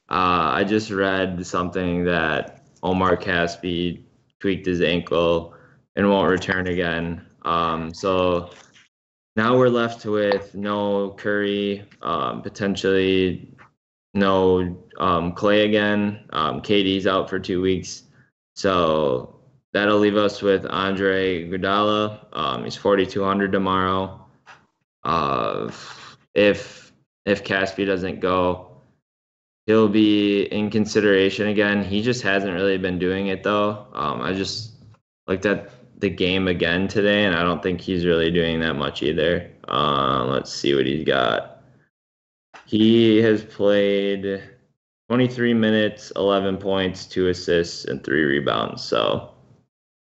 Speaker 2: I just read something that Omar Caspi tweaked his ankle and won't return again. So now we're left with no Curry, potentially no Clay again. KD's out for 2 weeks. So that'll leave us with Andre Iguodala. He's 4,200 tomorrow. If Caspi doesn't go, he'll be in consideration again. He just hasn't really been doing it though. I just looked at the game again today, and I don't think he's really doing that much either. Let's see what he's got. He has played 23 minutes, 11 points, 2 assists, and 3 rebounds. So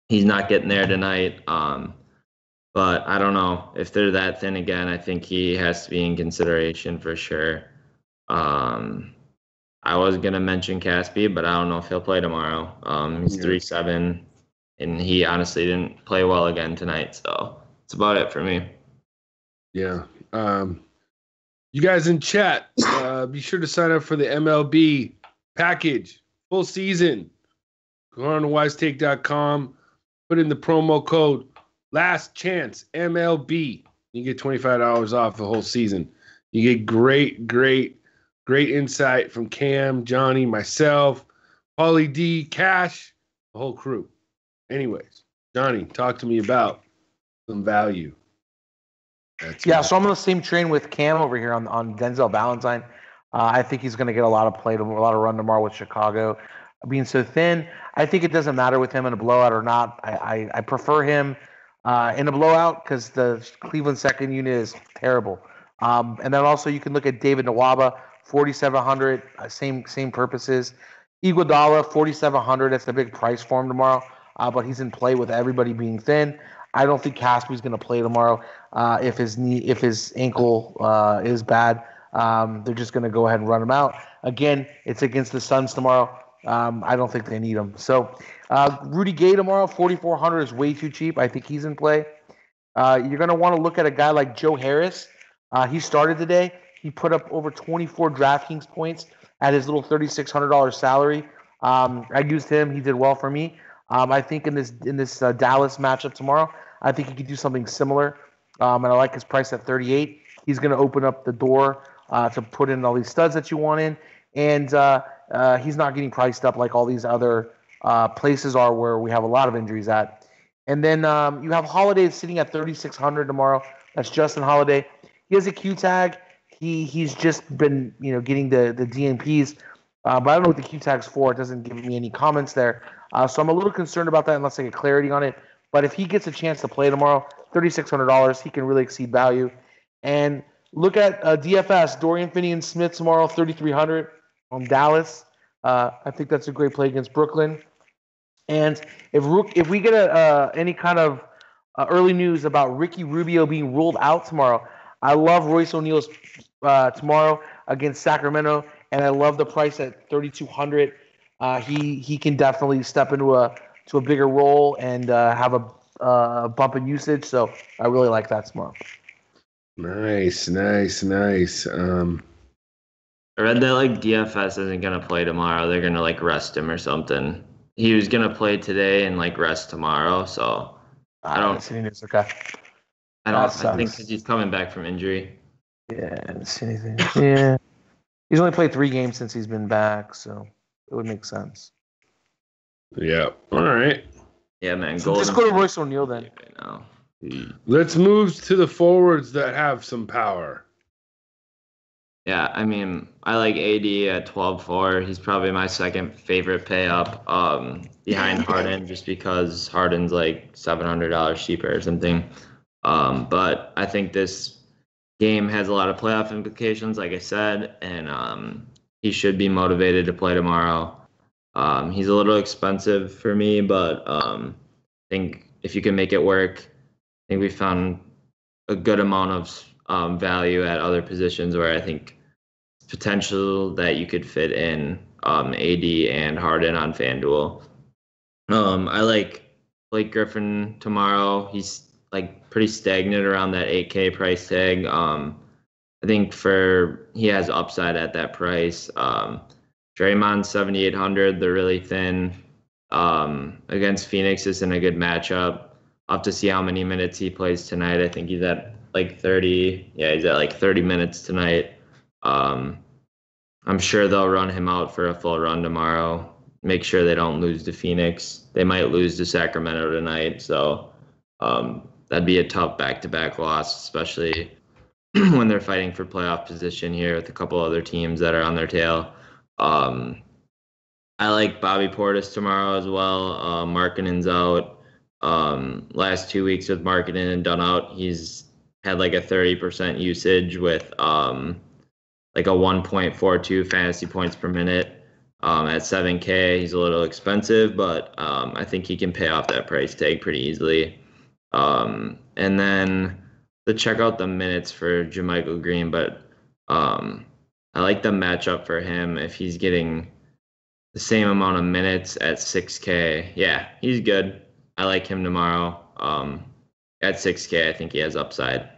Speaker 2: he's not getting there tonight. But I don't know if they're that thin again. I think he has to be in consideration for sure. I was gonna mention Caspi, but I don't know if he'll play tomorrow. He's 3-7, and he honestly didn't play well again tonight. So that's about it for me.
Speaker 1: Yeah. You guys in chat, be sure to sign up for the MLB package, full season. Go on to wisetake.com, put in the promo code Last Chance MLB. You get $25 off the whole season. You get great insight from Cam, Johnny, myself, Paulie D, Cash, the whole crew. Anyways, Johnny, talk to me about some value.
Speaker 3: So I'm on the same train with Cam over here on Denzel Valentine. I think he's going to get a lot of play, a lot of run tomorrow with Chicago. Being so thin, I think it doesn't matter with him in a blowout or not. I prefer him in a blowout because the Cleveland second unit is terrible. And then also you can look at David Nwaba, 4,700, same purposes. Iguodala, 4,700. That's a big price for him tomorrow, but he's in play with everybody being thin. I don't think Caspi's going to play tomorrow. If his ankle is bad, they're just going to go ahead and run him out. Again, it's against the Suns tomorrow. I don't think they need him. So Rudy Gay tomorrow, 4,400 is way too cheap. I think he's in play. You're going to want to look at a guy like Joe Harris. He started today. He put up over 24 DraftKings points at his little $3,600 salary. I used him. He did well for me. I think in this Dallas matchup tomorrow, I think he could do something similar. And I like his price at 38. He's going to open up the door to put in all these studs that you want in. And he's not getting priced up like all these other places are where we have a lot of injuries at. And then you have Holiday sitting at 3,600 tomorrow. That's Justin Holiday. He has a Q tag. He's just been getting the DNPs, but I don't know what the Q tag's for. It doesn't give me any comments there. So I'm a little concerned about that unless I get clarity on it. But if he gets a chance to play tomorrow, $3,600, he can really exceed value. And look at DFS, Dorian Finney-Smith tomorrow, 3,300 on Dallas. I think that's a great play against Brooklyn. And if we get any kind of early news about Ricky Rubio being ruled out tomorrow, I love Royce O'Neal's tomorrow against Sacramento, and I love the price at 3,200. He can definitely step into a bigger role and have a bump in usage. So I really like that tomorrow.
Speaker 1: Nice.
Speaker 2: I read that DFS isn't gonna play tomorrow. They're gonna rest him or something. He was gonna play today and rest tomorrow. So I don't.
Speaker 3: Okay.
Speaker 2: I think because he's coming back from injury.
Speaker 3: Yeah, I didn't see anything. Yeah, he's only played 3 games since he's been back, so it would make sense.
Speaker 1: Yeah. All right.
Speaker 2: Yeah, man.
Speaker 3: So just go to Royce O'Neal then.
Speaker 2: Right now.
Speaker 1: Let's move to the forwards that have some power.
Speaker 2: Yeah, I mean, I like AD at 12.4. He's probably my second favorite pay up behind Harden, just because Harden's $700 cheaper or something. But I think this game has a lot of playoff implications, like I said, and he should be motivated to play tomorrow. He's a little expensive for me, but I think if you can make it work, I think we found a good amount of value at other positions where I think potential that you could fit in AD and Harden on FanDuel. I like Blake Griffin tomorrow. He's pretty stagnant around that 8K price tag. I think he has upside at that price. Draymond 7,800. They're really thin. Against Phoenix isn't a good matchup. I'll have to see how many minutes he plays tonight. I think he's at 30. Yeah, he's at 30 minutes tonight. I'm sure they'll run him out for a full run tomorrow. Make sure they don't lose to Phoenix. They might lose to Sacramento tonight. So that'd be a tough back-to-back loss, especially when they're fighting for playoff position here with a couple other teams that are on their tail. I like Bobby Portis tomorrow as well. Markkanen's out. Last 2 weeks with Markkanen and Dunn out, he's had like a 30% usage with like a 1.42 fantasy points per minute. At 7K, he's a little expensive, but I think he can pay off that price tag pretty easily. And then to check out the minutes for JaMychal Green, but I like the matchup for him if he's getting the same amount of minutes at 6K. Yeah, he's good. I like him tomorrow. At 6K, I think he has upside.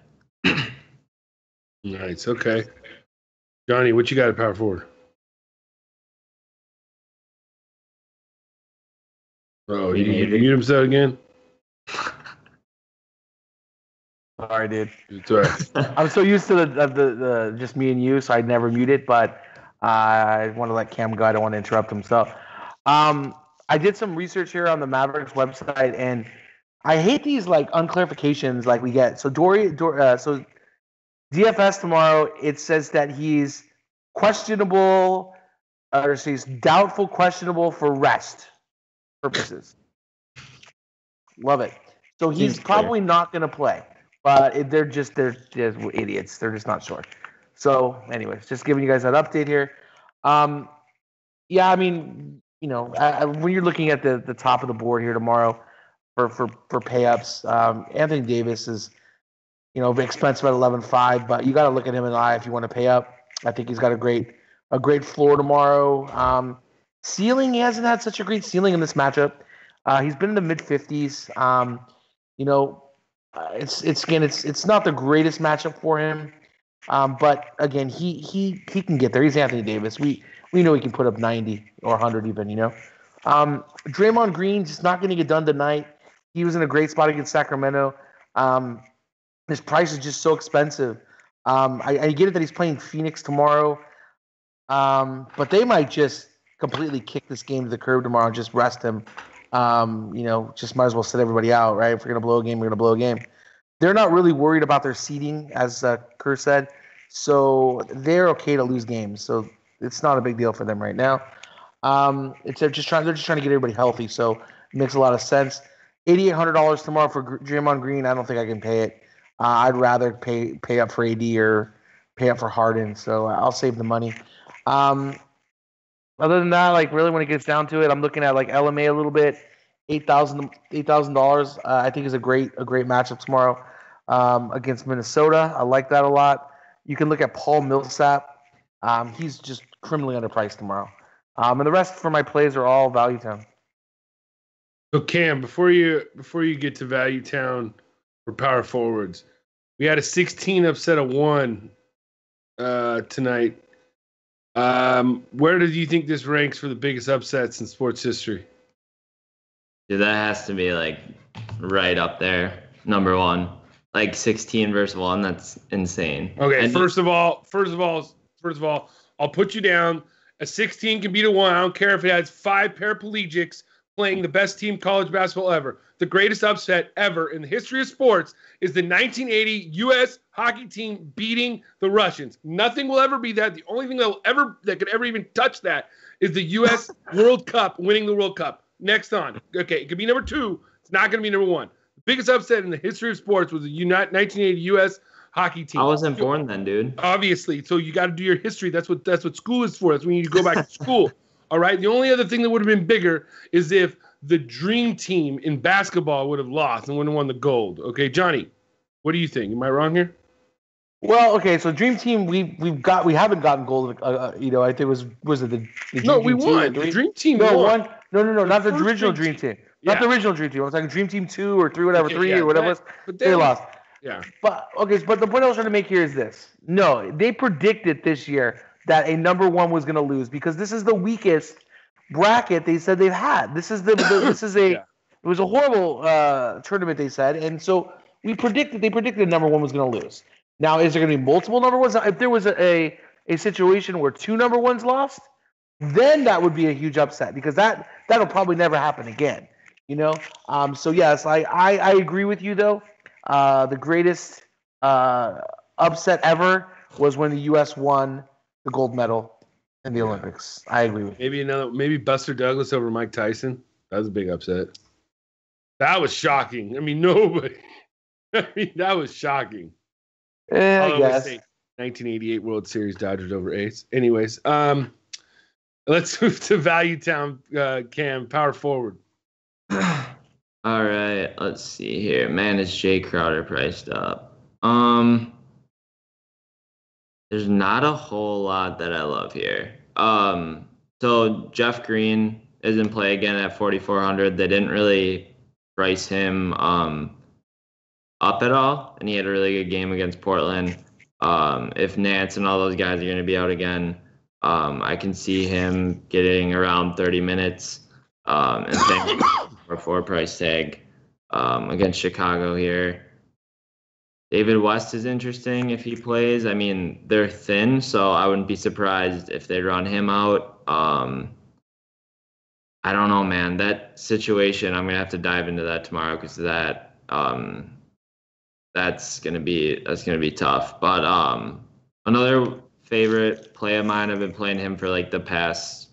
Speaker 1: Nice. Okay. Johnny, what you got at power forward? Oh, you mute himself again?
Speaker 3: Sorry, dude.
Speaker 1: It's all right.
Speaker 3: I'm so used to the just me and you, so I'd never mute it, but I want to let Cam go. I don't want to interrupt him. So I did some research here on the Mavericks website, and I hate these like unclarifications like we get. So so DFS tomorrow, it says that he's questionable, or he's doubtful, questionable for rest purposes. Love it. So he's probably not going to play, but they're just idiots. They're just not sure. So, anyways, just giving you guys that update here. Yeah, I mean, you know, when you're looking at the top of the board here tomorrow for pay-ups, Anthony Davis is, you know, expensive at 11.5, but you got to look at him in the eye if you want to pay up. I think he's got a great floor tomorrow. Ceiling, he hasn't had such a great ceiling in this matchup. He's been in the mid 50s. You know, it's not the greatest matchup for him. But again, he can get there. He's Anthony Davis. We know he can put up 90 or 100 even, you know. Draymond Green's just not going to get done tonight. He was in a great spot against Sacramento. His price is just so expensive. I get it that he's playing Phoenix tomorrow, but they might just completely kick this game to the curb tomorrow and just rest him. You know, just might as well sit everybody out, right? If we're going to blow a game, we're going to blow a game. They're not really worried about their seeding, as Kerr said, so they're okay to lose games. So it's not a big deal for them right now. They're just trying to get everybody healthy, so it makes a lot of sense. $8,800 tomorrow for Draymond Green. I don't think I can pay it. I'd rather pay up for AD or pay up for Harden, so I'll save the money. Other than that, like really when it gets down to it, I'm looking at like LMA a little bit. $8,000. I think is a great matchup tomorrow against Minnesota. I like that a lot. You can look at Paul Millsap. He's just criminally underpriced tomorrow. And the rest for my plays are all Value Town.
Speaker 1: So Cam, before you get to Value Town for power forwards, we had a 16 upset of 1 tonight. Where do you think this ranks for the biggest upsets in sports history?
Speaker 2: Dude, that has to be like right up there, number one. Like 16 versus 1, that's insane.
Speaker 1: Okay, first of all, I'll put you down. A 16 can beat a 1. I don't care if it has 5 paraplegics playing the best team college basketball ever. The greatest upset ever in the history of sports is the 1980 U.S. hockey team beating the Russians. Nothing will ever be that. The only thing that could ever even touch that is the U.S. World Cup, winning the World Cup. Next on. Okay, it could be number 2. It's not going to be number 1. The biggest upset in the history of sports was the 1980 U.S. hockey team.
Speaker 2: I wasn't born then, dude.
Speaker 1: Obviously, so you got to do your history. That's what school is for. That's when you go back to school. All right. The only other thing that would have been bigger is if the dream team in basketball would have lost and would have won the gold. Okay, Johnny, what do you think? Am I wrong here?
Speaker 3: Well, okay. So dream team, we haven't gotten gold. You know, I think it was it the dream
Speaker 1: no, we
Speaker 3: team
Speaker 1: won. The dream team won.
Speaker 3: No, not the original dream team. Not the original dream team. I was talking dream team 2 or 3, whatever, 3 or whatever it was. But they lost.
Speaker 1: Yeah.
Speaker 3: But the point I was trying to make here is this. No, they predicted this year that a number 1 was going to lose because this is the weakest bracket they said they've had. This is it was a horrible tournament, they said, and so they predicted number 1 was going to lose. Now, is there going to be multiple number 1s? If there was a a situation where 2 number ones lost, then that would be a huge upset because that'll probably never happen again. So yes, I agree with you though. The greatest upset ever was when the U.S. won the gold medal in the Olympics. I agree with you.
Speaker 1: Maybe Buster Douglas over Mike Tyson. That was a big upset. That was shocking. I mean, nobody. That was shocking.
Speaker 3: I guess.
Speaker 1: 1988 World Series Dodgers over A's. Anyways, let's move to Value Town, Cam, power forward.
Speaker 2: All right, let's see here. Man, is Jay Crowder priced up? There's not a whole lot that I love here. So Jeff Green is in play again at 4,400. They didn't really price him up at all, and he had a really good game against Portland. If Nance and all those guys are going to be out again, I can see him getting around 30 minutes and staying for a 4 price tag against Chicago here. David West is interesting if he plays. I mean, they're thin, so I wouldn't be surprised if they run him out. I don't know, man. That situation, I'm gonna have to dive into that tomorrow because that's gonna be tough. But another favorite play of mine, I've been playing him for like the past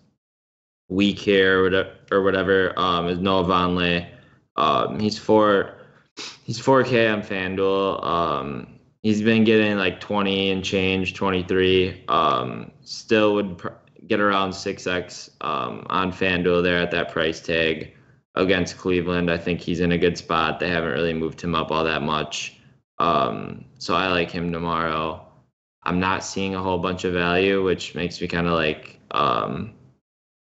Speaker 2: week here or whatever, is Noah Vonleh. He's 4K on FanDuel. He's been getting like 20 and change, 23. Still would get around 6x on FanDuel there at that price tag against Cleveland. I think he's in a good spot. They haven't really moved him up all that much. So I like him tomorrow. I'm not seeing a whole bunch of value, which makes me kind of like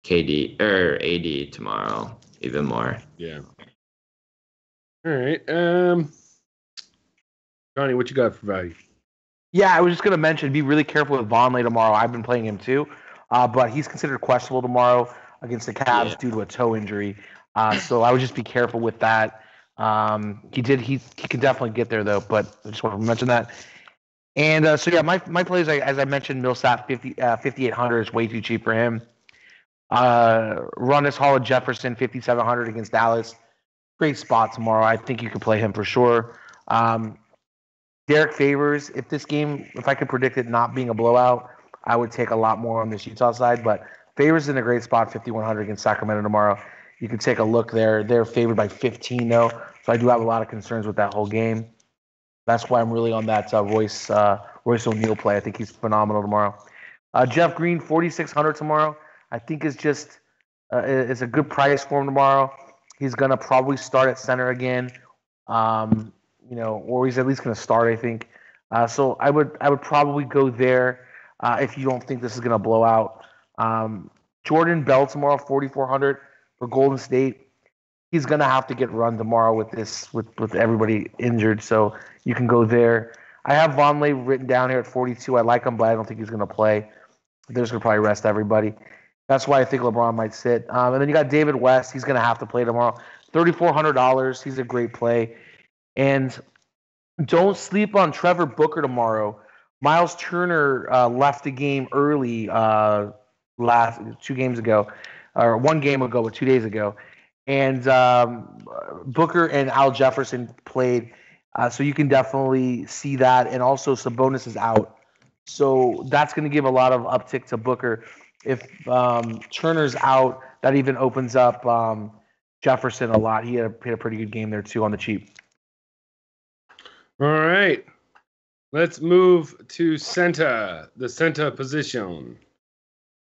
Speaker 2: KD or AD tomorrow even more.
Speaker 1: Yeah. All right. Johnny, what you got for value?
Speaker 3: Yeah, I was just going to mention, be really careful with Vonleh tomorrow. I've been playing him too, but he's considered questionable tomorrow against the Cavs due to a toe injury. So I would just be careful with that. He can definitely get there though, but I just want to mention that. And my plays, as I mentioned, Millsap 5,800 is way too cheap for him. Runnis Hall Jefferson 5,700 against Dallas. Great spot tomorrow. I think you could play him for sure. Derek Favors, if I could predict it not being a blowout, I would take a lot more on this Utah side. But Favors in a great spot, 5,100 against Sacramento tomorrow. You can take a look there. They're favored by 15 though, so I do have a lot of concerns with that whole game. That's why I'm really on that Royce O'Neal play. I think he's phenomenal tomorrow. Jeff Green, 4,600 tomorrow. I think is just it's a good price for him tomorrow. He's gonna probably start at center again, or he's at least gonna start. I think. So I would probably go there if you don't think this is gonna blow out. Jordan Bell tomorrow, 4,400 for Golden State. He's gonna have to get run tomorrow with everybody injured. So you can go there. I have Vonleh written down here at 42. I like him, but I don't think he's gonna play. They're just gonna probably rest everybody. That's why I think LeBron might sit. And then you got David West. He's going to have to play tomorrow. $3,400. He's a great play. And don't sleep on Trevor Booker tomorrow. Miles Turner left the game early 2 games ago, or 1 game ago, but 2 days ago. And Booker and Al Jefferson played. So you can definitely see that. And also Sabonis is out. So that's going to give a lot of uptick to Booker. If Turner's out, that even opens up Jefferson a lot. He had a pretty good game there too on the cheap.
Speaker 1: All right. Let's move to center, the center position.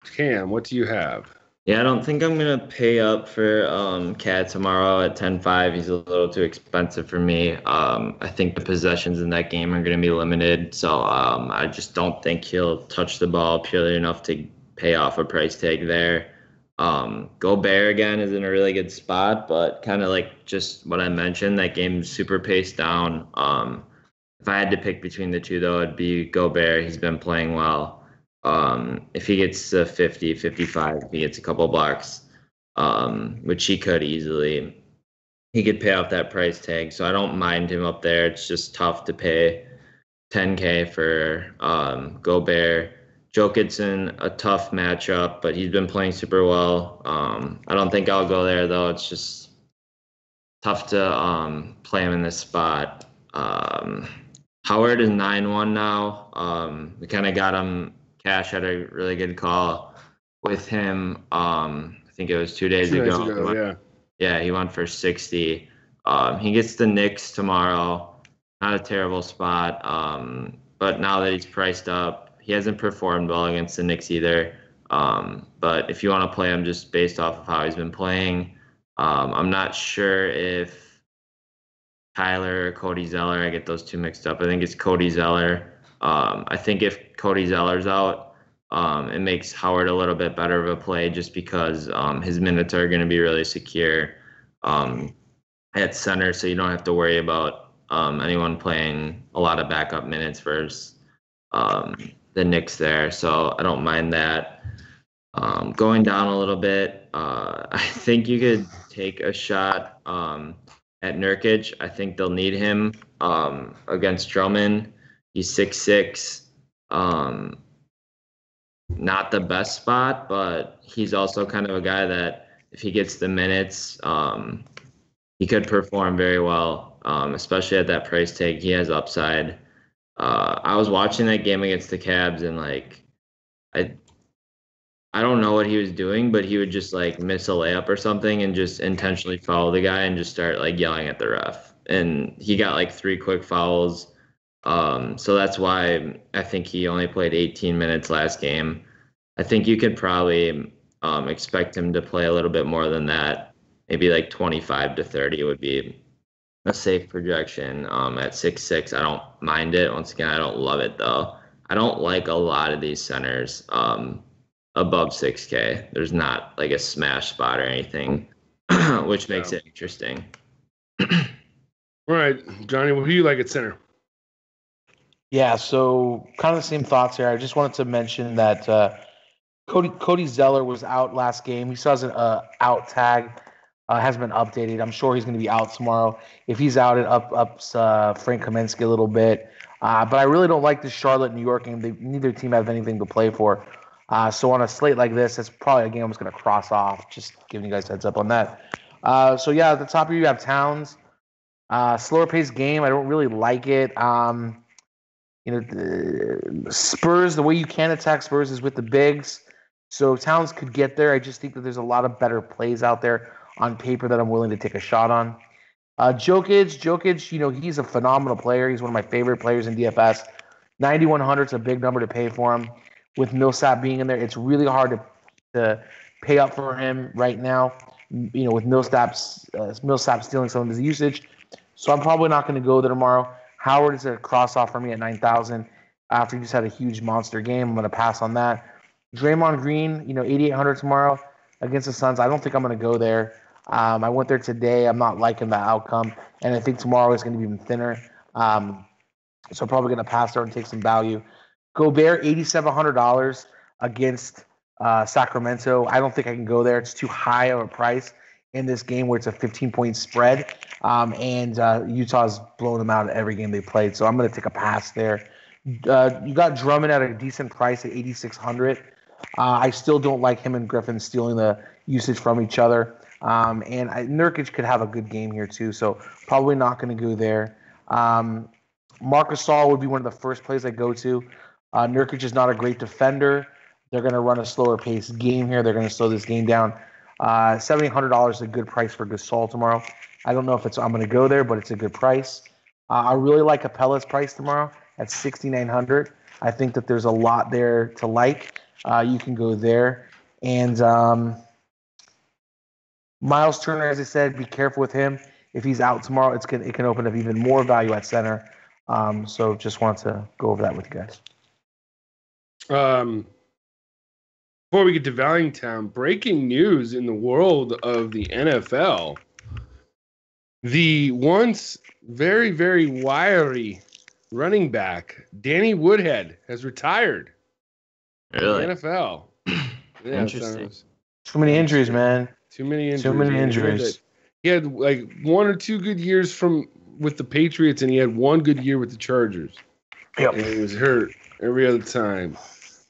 Speaker 1: Cam, what do you have?
Speaker 2: Yeah, I don't think I'm going to pay up for Cat tomorrow at 10-5. He's a little too expensive for me. I think the possessions in that game are going to be limited. So I just don't think he'll touch the ball purely enough to pay off a price tag there. Gobert again is in a really good spot, but kind of like just what I mentioned, that game's super paced down. If I had to pick between the two, though, it'd be Gobert. He's been playing well. If he gets 50, 55, if he gets a couple bucks, which he could easily, he could pay off that price tag. So I don't mind him up there. It's just tough to pay $10K for Gobert. Jokic's in a tough matchup, but he's been playing super well. I don't think I'll go there, though. It's just tough to play him in this spot. Howard is 9-1 now. We kind of got him. Cash had a really good call with him. I think it was 2 days ago. Yeah, he went for 60. He gets the Knicks tomorrow. Not a terrible spot. But now that he's priced up, he hasn't performed well against the Knicks either. But if you want to play him just based off of how he's been playing, I'm not sure if Tyler or Cody Zeller, I get those two mixed up. I think it's Cody Zeller. I think if Cody Zeller's out, it makes Howard a little bit better of a play just because his minutes are going to be really secure at center, so you don't have to worry about anyone playing a lot of backup minutes versus the Knicks there. So I don't mind that. Going down a little bit, I think you could take a shot at Nurkic. I think they'll need him against Drummond. He's 6'6". Not the best spot, but he's also kind of a guy that if he gets the minutes, he could perform very well, especially at that price tag. He has upside. I was watching that game against the Cavs, and I don't know what he was doing, but he would just miss a layup or something and just intentionally foul the guy and just start yelling at the ref. And he got 3 quick fouls. So that's why I think he only played 18 minutes last game. I think you could probably expect him to play a little bit more than that. Maybe 25 to 30 would be a safe projection at 6'6". I don't mind it. Once again, I don't love it, though. I don't like a lot of these centers above 6K. There's not a smash spot or anything, which makes it interesting.
Speaker 1: All right, Johnny, what do you like at center?
Speaker 3: Yeah, so kind of the same thoughts here. I just wanted to mention that Cody Zeller was out last game. He still has an out tag. Hasn't been updated. I'm sure he's going to be out tomorrow. If he's out, it ups Frank Kaminsky a little bit. But I really don't like the Charlotte-New York game. Neither team have anything to play for. So on a slate like this, that's probably a game I'm just going to cross off. Just giving you guys a heads up on that. So yeah, at the top of you have Towns. Slower paced game. I don't really like it. Spurs, the way you can attack Spurs is with the bigs. So Towns could get there. I just think that there's a lot of better plays out there on paper that I'm willing to take a shot on. Jokic, he's a phenomenal player. He's one of my favorite players in DFS. 9,100 is a big number to pay for him. With Millsap being in there, it's really hard to pay up for him right now. With Millsap stealing some of his usage. So I'm probably not going to go there tomorrow. Howard is a cross off for me at 9,000 after he just had a huge monster game. I'm going to pass on that. Draymond Green, 8,800 tomorrow against the Suns. I don't think I'm going to go there. I went there today. I'm not liking the outcome, and I think tomorrow is going to be even thinner. So I'm probably going to pass there and take some value. Gobert, $8,700 against Sacramento. I don't think I can go there. It's too high of a price in this game where it's a 15-point spread, and Utah's blown them out at every game they played. So I'm going to take a pass there. You got Drummond at a decent price at 8,600. I still don't like him and Griffin stealing the usage from each other. And Nurkic could have a good game here too, so probably not going to go there. Marc Gasol would be one of the first plays I go to. Nurkic is not a great defender. They're going to run a slower paced game here. They're going to slow this game down. $7,800 is a good price for Gasol tomorrow. I don't know if I'm going to go there, but it's a good price. I really like Capella's price tomorrow at 6,900. I think that there's a lot there to like. You can go there. And Miles Turner, as I said, be careful with him. If he's out tomorrow, it can open up even more value at center. So just want to go over that with you guys.
Speaker 1: Before we get to Valuetown, breaking news in the world of the NFL. The once very, very wiry running back, Danny Woodhead, has retired.
Speaker 2: Really?
Speaker 1: In the NFL. Yeah,
Speaker 2: interesting.
Speaker 3: Too many injuries, man.
Speaker 1: Too many injuries. He had 1 or 2 good years with the Patriots, and he had 1 good year with the Chargers.
Speaker 3: Yep.
Speaker 1: And he was hurt every other time.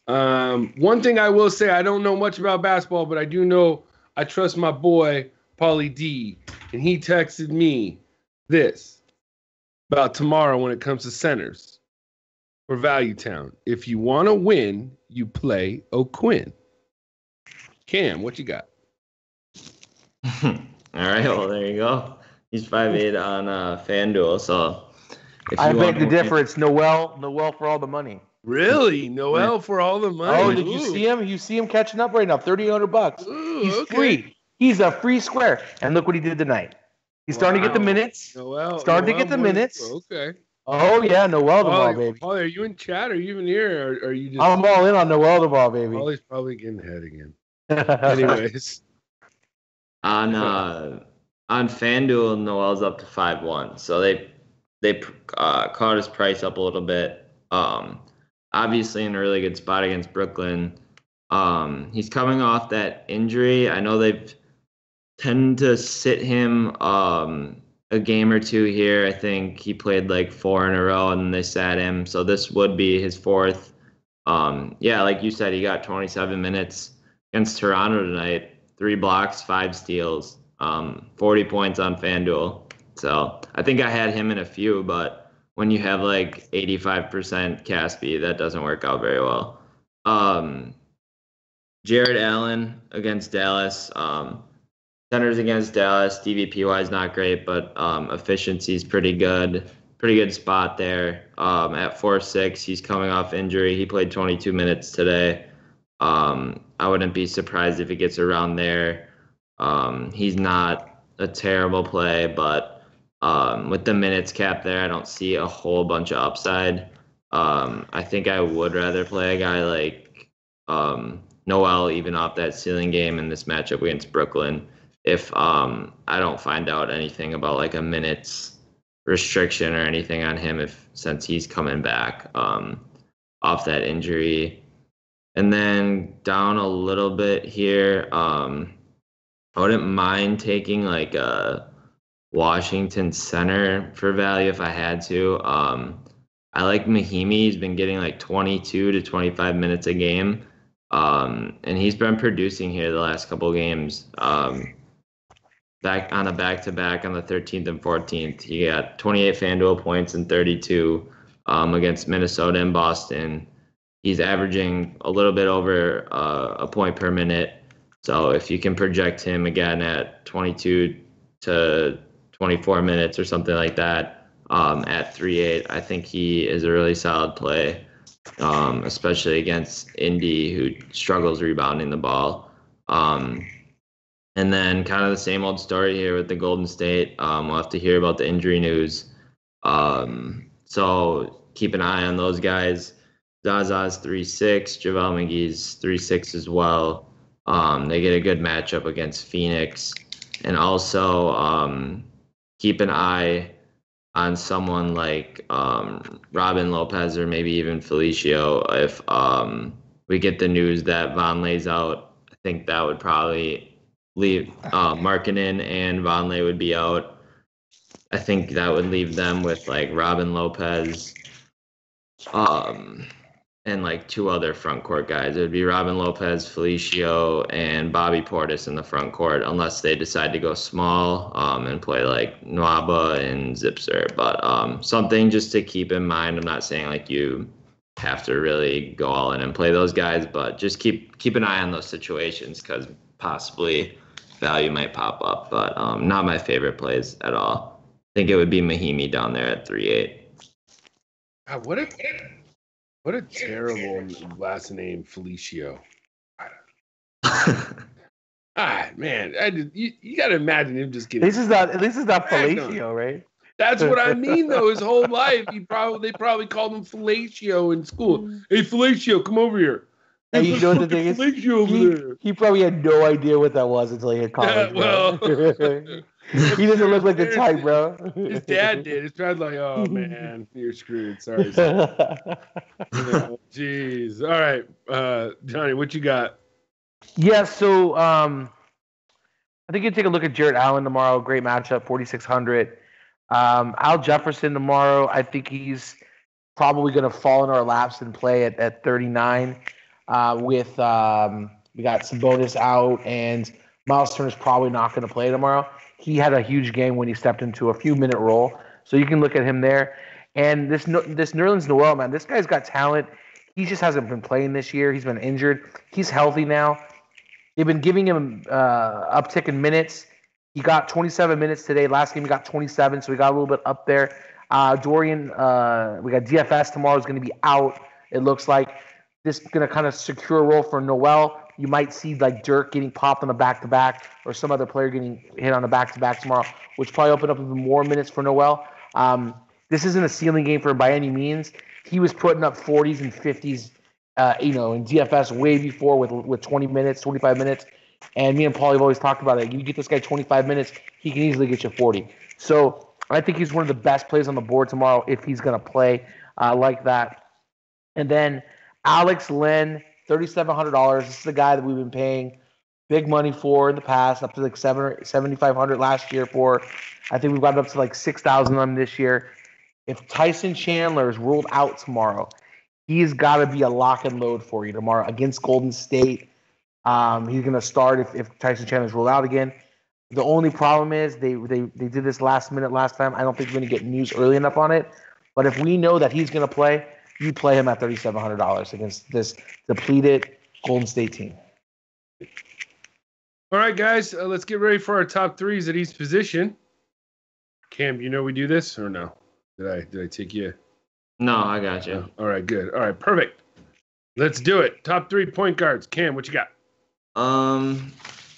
Speaker 1: One thing I will say, I don't know much about basketball, but I do know I trust my boy, Paulie D, and he texted me this about tomorrow when it comes to centers for Value Town. If you want to win, you play O'Quinn. Cam, what you got?
Speaker 2: All right, well, there you go. He's 5'8" on FanDuel, so if
Speaker 3: I
Speaker 2: you
Speaker 3: beg
Speaker 2: want
Speaker 3: the
Speaker 2: to
Speaker 3: difference. Noel for all the money.
Speaker 1: Really? Noel for all the money?
Speaker 3: Oh, did you see him? You see him catching up right now, $3,800. He's
Speaker 1: okay.
Speaker 3: free. He's a free square. And look what he did tonight. He's starting to get the minutes.
Speaker 1: Noel,
Speaker 3: starting to get the minutes.
Speaker 1: Okay.
Speaker 3: Oh yeah, Noel the ball, baby.
Speaker 1: Paulie, are you in chat? Are you even here? Or are you just?
Speaker 3: I'm all in on Noel the ball, baby.
Speaker 1: Paulie's probably getting ahead again. Anyways,
Speaker 2: on FanDuel, Noel's up to 5-1, so they caught his price up a little bit. Obviously in a really good spot against Brooklyn. He's coming off that injury. I know they've tend to sit him a game or two here. I think he played like 4 in a row and they sat him. So this would be his 4th. Yeah, like you said, he got 27 minutes against Toronto tonight. 3 blocks, 5 steals, 40 points on FanDuel. So I think I had him in a few, but when you have like 85% Caspi, that doesn't work out very well. Jared Allen against Dallas. Centers against Dallas, DVP-wise not great, but efficiency is pretty good. Pretty good spot there. At 4'6", he's coming off injury. He played 22 minutes today. I wouldn't be surprised if he gets around there. He's not a terrible play, but with the minutes cap there, I don't see a whole bunch of upside. I think I would rather play a guy like Noel even off that ceiling game in this matchup against Brooklyn. If I don't find out anything about like a minutes restriction or anything on him, since he's coming back off that injury. And then down a little bit here, I wouldn't mind taking like a Washington center for value if I had to. I like Mahimi. He's been getting like 22 to 25 minutes a game. And he's been producing here the last couple games. Back on a back-to-back on the 13th and 14th. He got 28 FanDuel points and 32 against Minnesota and Boston. He's averaging a little bit over a point per minute. So if you can project him again at 22 to 24 minutes or something like that at 3.8, I think he is a really solid play, especially against Indy, who struggles rebounding the ball. And then kind of the same old story here with the Golden State. We'll have to hear about the injury news. So keep an eye on those guys. Zaza's 3.6. JaVale McGee's 3.6 as well. They get a good matchup against Phoenix. And also keep an eye on someone like Robin Lopez or maybe even Felicio. If we get the news that Vonleh's out, I think that would probably leave Markkanen and Vonleh would be out. I think that would leave them with like Robin Lopez and like 2 other front court guys. It would be Robin Lopez, Felicio, and Bobby Portis in the front court, unless they decide to go small and play like Nwaba and Zipser. But something just to keep in mind. I'm not saying like you have to really go all in and play those guys, but just keep an eye on those situations because possibly value might pop up. But not my favorite plays at all. I think it would be Mahimi down there at 3.8.
Speaker 1: God, what a terrible last name, Felicio. Man, you got to imagine him just getting.
Speaker 3: This is not Felicio, right?
Speaker 1: That's what I mean, though. His whole life, they probably called him Felicio in school. Hey, Felicio, come over here.
Speaker 3: And you know the thing is, he probably had no idea what that was until he hit college.
Speaker 1: Yeah, well,
Speaker 3: he doesn't look like the type, bro.
Speaker 1: His dad did. His dad's like, "Oh man, you're screwed." Sorry. Jeez. All right, Johnny, what you got?
Speaker 3: Yeah, so I think you take a look at Jared Allen tomorrow. Great matchup, 4,600. Al Jefferson tomorrow. I think he's probably going to fall in our laps and play at 39. with we got Sabonis out, and Miles Turner's probably not going to play tomorrow. He had a huge game when he stepped into a few-minute role, so you can look at him there. And this Nerlens Noel, man, this guy's got talent. He just hasn't been playing this year. He's been injured. He's healthy now. They've been giving him uptick in minutes. He got 27 minutes today. Last game he got 27, so he got a little bit up there. Dorian, we got DFS tomorrow is going to be out. It looks like this is going to kind of secure a role for Noel. You might see like Dirk getting popped on the back-to-back or some other player getting hit on the back-to-back tomorrow, which probably open up even more minutes for Noel. This isn't a ceiling game for him by any means. He was putting up 40s and 50s, in DFS way before with 20 minutes, 25 minutes. And me and Paul have always talked about it. You get this guy 25 minutes, he can easily get you 40. So I think he's one of the best plays on the board tomorrow if he's going to play like that. And then Alex Len, $3,700. This is the guy that we've been paying big money for in the past, up to like $7,500 last year for. I think we've got it up to like $6,000 on him this year. If Tyson Chandler is ruled out tomorrow, he's got to be a lock and load for you tomorrow against Golden State. He's going to start if Tyson Chandler's ruled out again. The only problem is they did this last minute last time. I don't think we're going to get news early enough on it. But if we know that he's going to play, you play him at $3,700 against this depleted Golden State team.
Speaker 1: All right, guys, let's get ready for our top threes at each position. Cam, you know we do this or no? Did I take you?
Speaker 2: No, I got you.
Speaker 1: All right, good. All right, perfect. Let's do it. Top 3 point guards. Cam, what you got?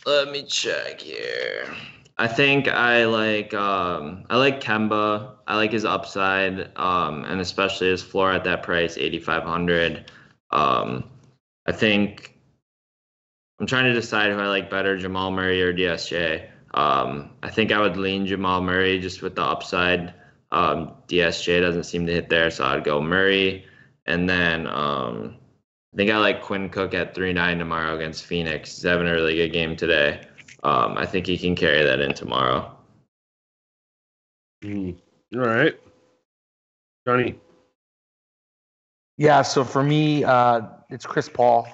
Speaker 2: Let me check here. I think I like Kemba. I like his upside, and especially his floor at that price, 8,500. I think I'm trying to decide who I like better, Jamal Murray or DSJ. I think I would lean Jamal Murray just with the upside. DSJ doesn't seem to hit there, so I'd go Murray. And then I think I like Quinn Cook at 3.9 tomorrow against Phoenix. He's having a really good game today. I think he can carry that in tomorrow.
Speaker 1: All right. Johnny.
Speaker 3: Yeah, so for me, it's Chris Paul,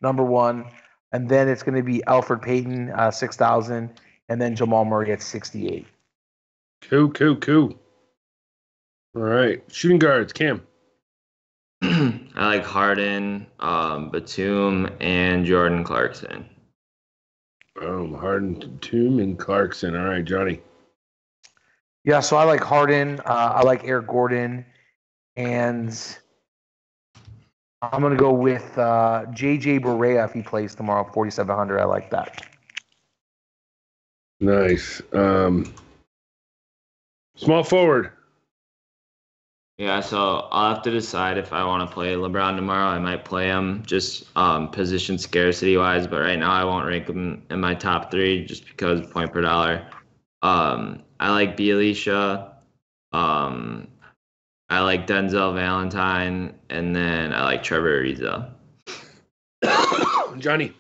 Speaker 3: number one. And then it's going to be Alfred Payton, 6,000. And then Jamal Murray at 68.
Speaker 1: Cool. All right. Shooting guards, Cam.
Speaker 2: I like Harden, Batum, and Jordan Clarkson.
Speaker 1: Harden, Batum, and Clarkson. All right, Johnny.
Speaker 3: Yeah, so I like Harden. I like Eric Gordon. And I'm going to go with J.J. Barea if he plays tomorrow, 4,700. I like that.
Speaker 1: Nice. Small forward.
Speaker 2: Yeah, so I'll have to decide if I want to play LeBron tomorrow. I might play him just position scarcity wise, but right now I won't rank him in my top 3 just because point per dollar. I like Bjelica. I like Denzel Valentine, and then I like Trevor Ariza.
Speaker 1: Johnny.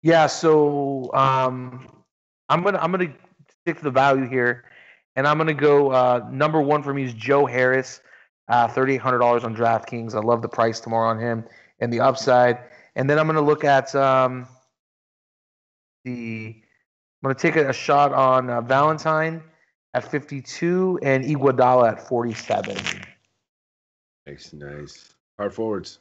Speaker 3: Yeah, so I'm gonna stick to the value here. And I'm going to go number 1 for me is Joe Harris, $3,800 on DraftKings. I love the price tomorrow on him and the upside. And then I'm going to look at I'm going to take a shot on Valentine at 52 and Iguodala at 47.
Speaker 1: Nice. Hard forwards.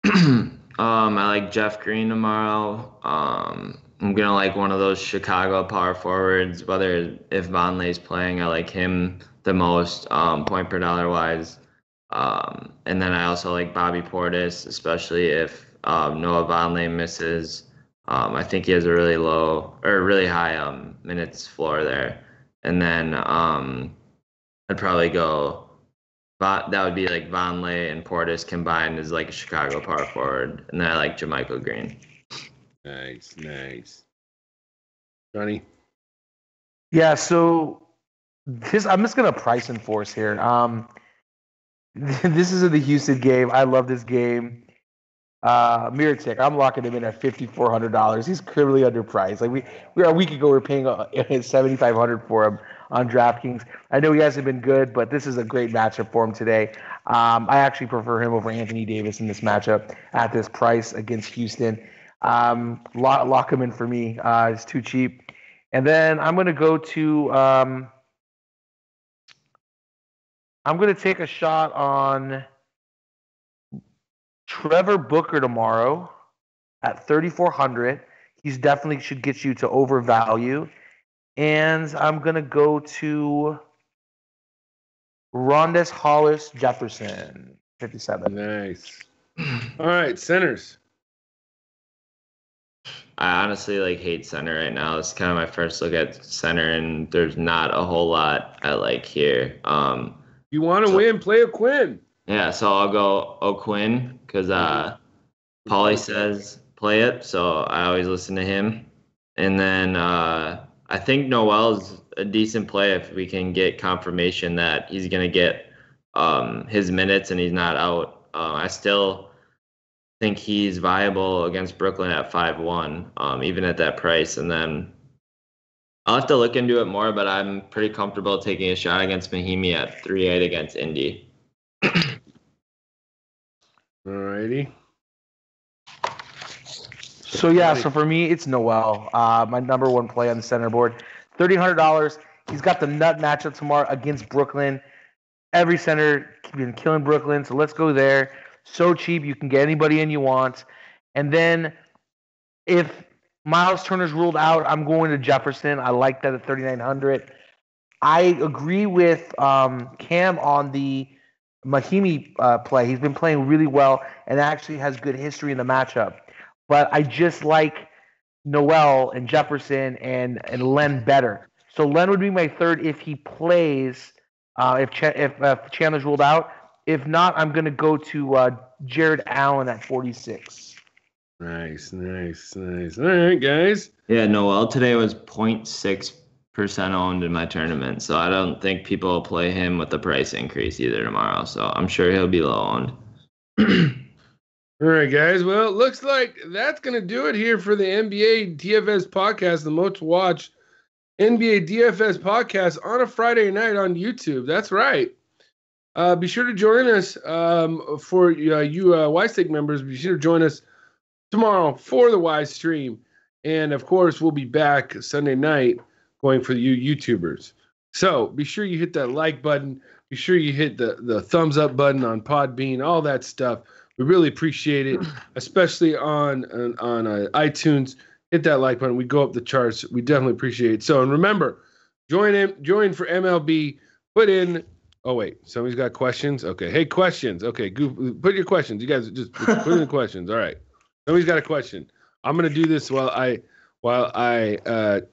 Speaker 2: I like Jeff Green tomorrow. I'm going to like one of those Chicago power forwards, if Vonleh's playing, I like him the most, point per dollar wise. And then I also like Bobby Portis, especially if Noah Vonleh misses. I think he has a really high minutes floor there. And then I'd probably go, that would be like Vonleh and Portis combined as like a Chicago power forward. And then I like JaMychal Green.
Speaker 1: Nice. Johnny?
Speaker 3: Yeah, so I'm just going to price enforce here. This is the Houston game. I love this game. Mirotic, I'm locking him in at $5,400. He's criminally underpriced. Like we a week ago, we were paying $7,500 for him on DraftKings. I know he hasn't been good, but this is a great matchup for him today. I actually prefer him over Anthony Davis in this matchup at this price against Houston. Lock him in for me. It's too cheap. And then I'm going to go to I'm going to take a shot on Trevor Booker tomorrow at 3,400. He's definitely should get you to overvalue. And I'm going to go to Rondés Hollis Jefferson, 57.
Speaker 1: Nice. All right, centers.
Speaker 2: I honestly hate center right now. It's kind of my first look at center, and there's not a whole lot I like here.
Speaker 1: You want to win? Play a Quinn.
Speaker 2: Yeah, so I'll go O'Quinn because Paulie says play it, so I always listen to him. And then I think Noel's a decent play if we can get confirmation that he's going to get his minutes and he's not out. I still think he's viable against Brooklyn at 5-1, even at that price. And then I'll have to look into it more, but I'm pretty comfortable taking a shot against Mahimi at 3-8 against Indy.
Speaker 1: Alrighty.
Speaker 3: So for me, it's Noel. My number one play on the center board. $3,100. He's got the nut matchup tomorrow against Brooklyn. Every center been killing Brooklyn, so let's go there. So cheap, you can get anybody in you want. And then if Miles Turner's ruled out, I'm going to Jefferson. I like that at 3,900. I agree with Cam on the Mahimi play. He's been playing really well and actually has good history in the matchup. But I just like Noel and Jefferson and Len better. So Len would be my third if he plays, if Chandler's ruled out. If not, I'm going to go to Jared Allen at 46.
Speaker 1: Nice. All right, guys.
Speaker 2: Yeah, Noel today was 0.6% owned in my tournament, so I don't think people will play him with the price increase either tomorrow. So I'm sure he'll be low owned.
Speaker 1: All right, guys. Well, it looks like that's going to do it here for the NBA DFS podcast, the most watched NBA DFS podcast on a Friday night on YouTube. That's right. Be sure to join us for you Y-Stick members. Be sure to join us tomorrow for the Y stream. And, of course, we'll be back Sunday night going for you YouTubers. So be sure you hit that like button. Be sure you hit the thumbs up button on Podbean, all that stuff. We really appreciate it, especially on iTunes. Hit that like button. We go up the charts. We definitely appreciate it. So, and remember, join for MLB. Put in. Oh wait, somebody's got questions. Okay, hey, questions. Okay, put your questions. You guys just put in the questions. All right. Somebody's got a question. I'm gonna do this while I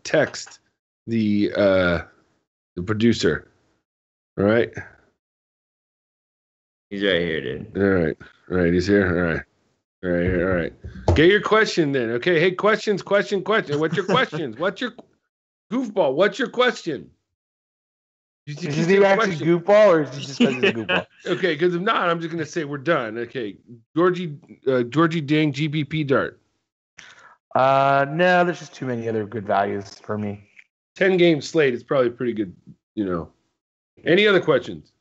Speaker 1: text the producer. All right.
Speaker 2: He's right here, dude.
Speaker 1: All right, he's here. All right. Get your question then. Okay, hey, question. What's your questions? What's your goofball? What's your question?
Speaker 3: Is he actually goofball, or is he just because he's a goofball?
Speaker 1: Okay, because if not, I'm just gonna say we're done. Okay, Georgie Dang GBP Dart.
Speaker 3: No, there's just too many other good values for me.
Speaker 1: 10-game slate is probably pretty good. Any other questions?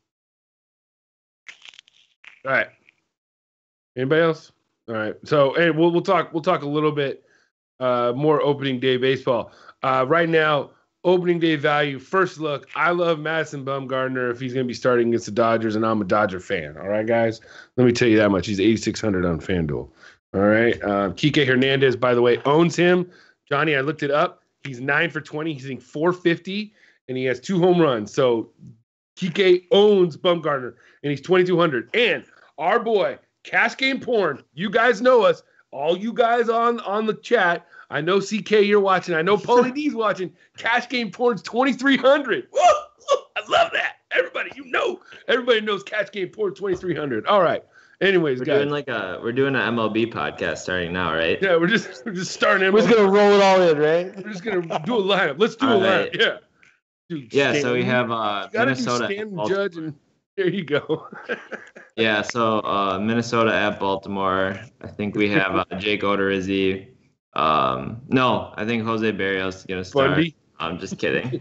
Speaker 1: All right. Anybody else? All right. So, hey, we'll talk a little bit more opening day baseball. Right now, opening day value. First look, I love Madison Bumgarner if he's going to be starting against the Dodgers, and I'm a Dodger fan. All right, guys. Let me tell you that much. He's 8,600 on FanDuel. All right. Kike Hernandez, by the way, owns him. Johnny, I looked it up. He's 9 for 20. He's hitting 450, and he has 2 home runs. So Kike owns Bumgarner, and he's 2,200. And our boy, Cash Game Porn, you guys know us. All you guys on the chat, I know CK you're watching. I know Paulie D's watching. Cash Game Porn's 2,300. Woo! I love that. Everybody knows Cash Game Porn 2,300. All right. Anyways,
Speaker 2: we're
Speaker 1: guys,
Speaker 2: we're doing an MLB podcast starting now, right?
Speaker 1: Yeah, we're just starting.
Speaker 3: We're just gonna roll it all in, right?
Speaker 1: We're just gonna do a lineup. Let's do a lineup. Yeah.
Speaker 2: Dude, yeah. So we have Minnesota.
Speaker 1: Judge, and there you go.
Speaker 2: Yeah. So Minnesota at Baltimore. I think we have Jake Odorizzi. No, I think Jose Barrios is gonna start.
Speaker 1: Bundy?
Speaker 2: I'm just kidding.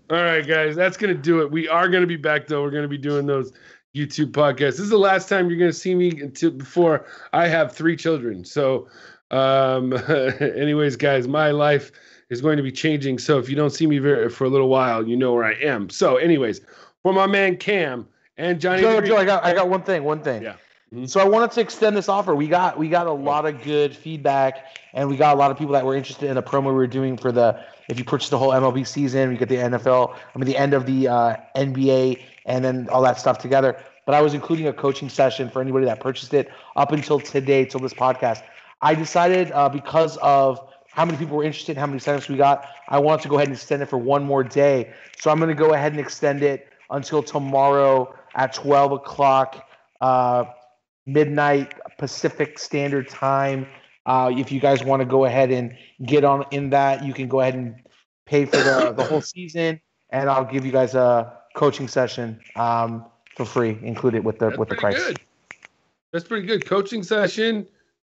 Speaker 1: All right, guys, that's gonna do it. We are gonna be back though. We're gonna be doing those YouTube podcast. This is the last time you're going to see me before I have 3 children. So, anyways, guys, my life is going to be changing. So if you don't see me for a little while, you know where I am. So, anyways, for my man Cam and Johnny.
Speaker 3: Joe, I got one thing.
Speaker 1: Yeah. Mm-hmm.
Speaker 3: So I wanted to extend this offer. We got a lot of good feedback, and we got a lot of people that were interested in a promo we were doing for if you purchase the whole MLB season, we get the the end of the NBA, and then all that stuff together. But I was including a coaching session for anybody that purchased it up until today, till this podcast. I decided because of how many people were interested, how many signups we got, I wanted to go ahead and extend it for one more day. So I'm going to go ahead and extend it until tomorrow at 12 o'clock. Midnight Pacific Standard Time. If you guys want to go ahead and get on in that, you can go ahead and pay for the whole season, and I'll give you guys a coaching session for free, included with the price.
Speaker 1: Good. That's pretty good. Coaching session,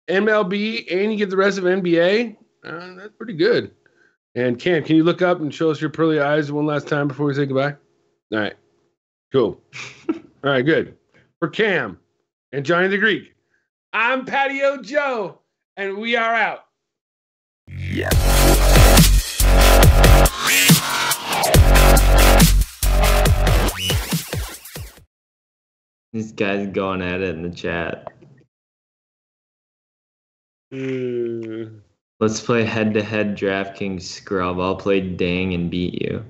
Speaker 1: MLB, and you get the rest of NBA. That's pretty good. And Cam, can you look up and show us your pearly eyes one last time before we say goodbye? All right. Cool. All right, good. For Cam and Johnny the Greek, I'm Patio Joe, and we are out. Yeah.
Speaker 2: This guy's going at it in the chat. Let's play head-to-head DraftKings scrub. I'll play dang and beat you.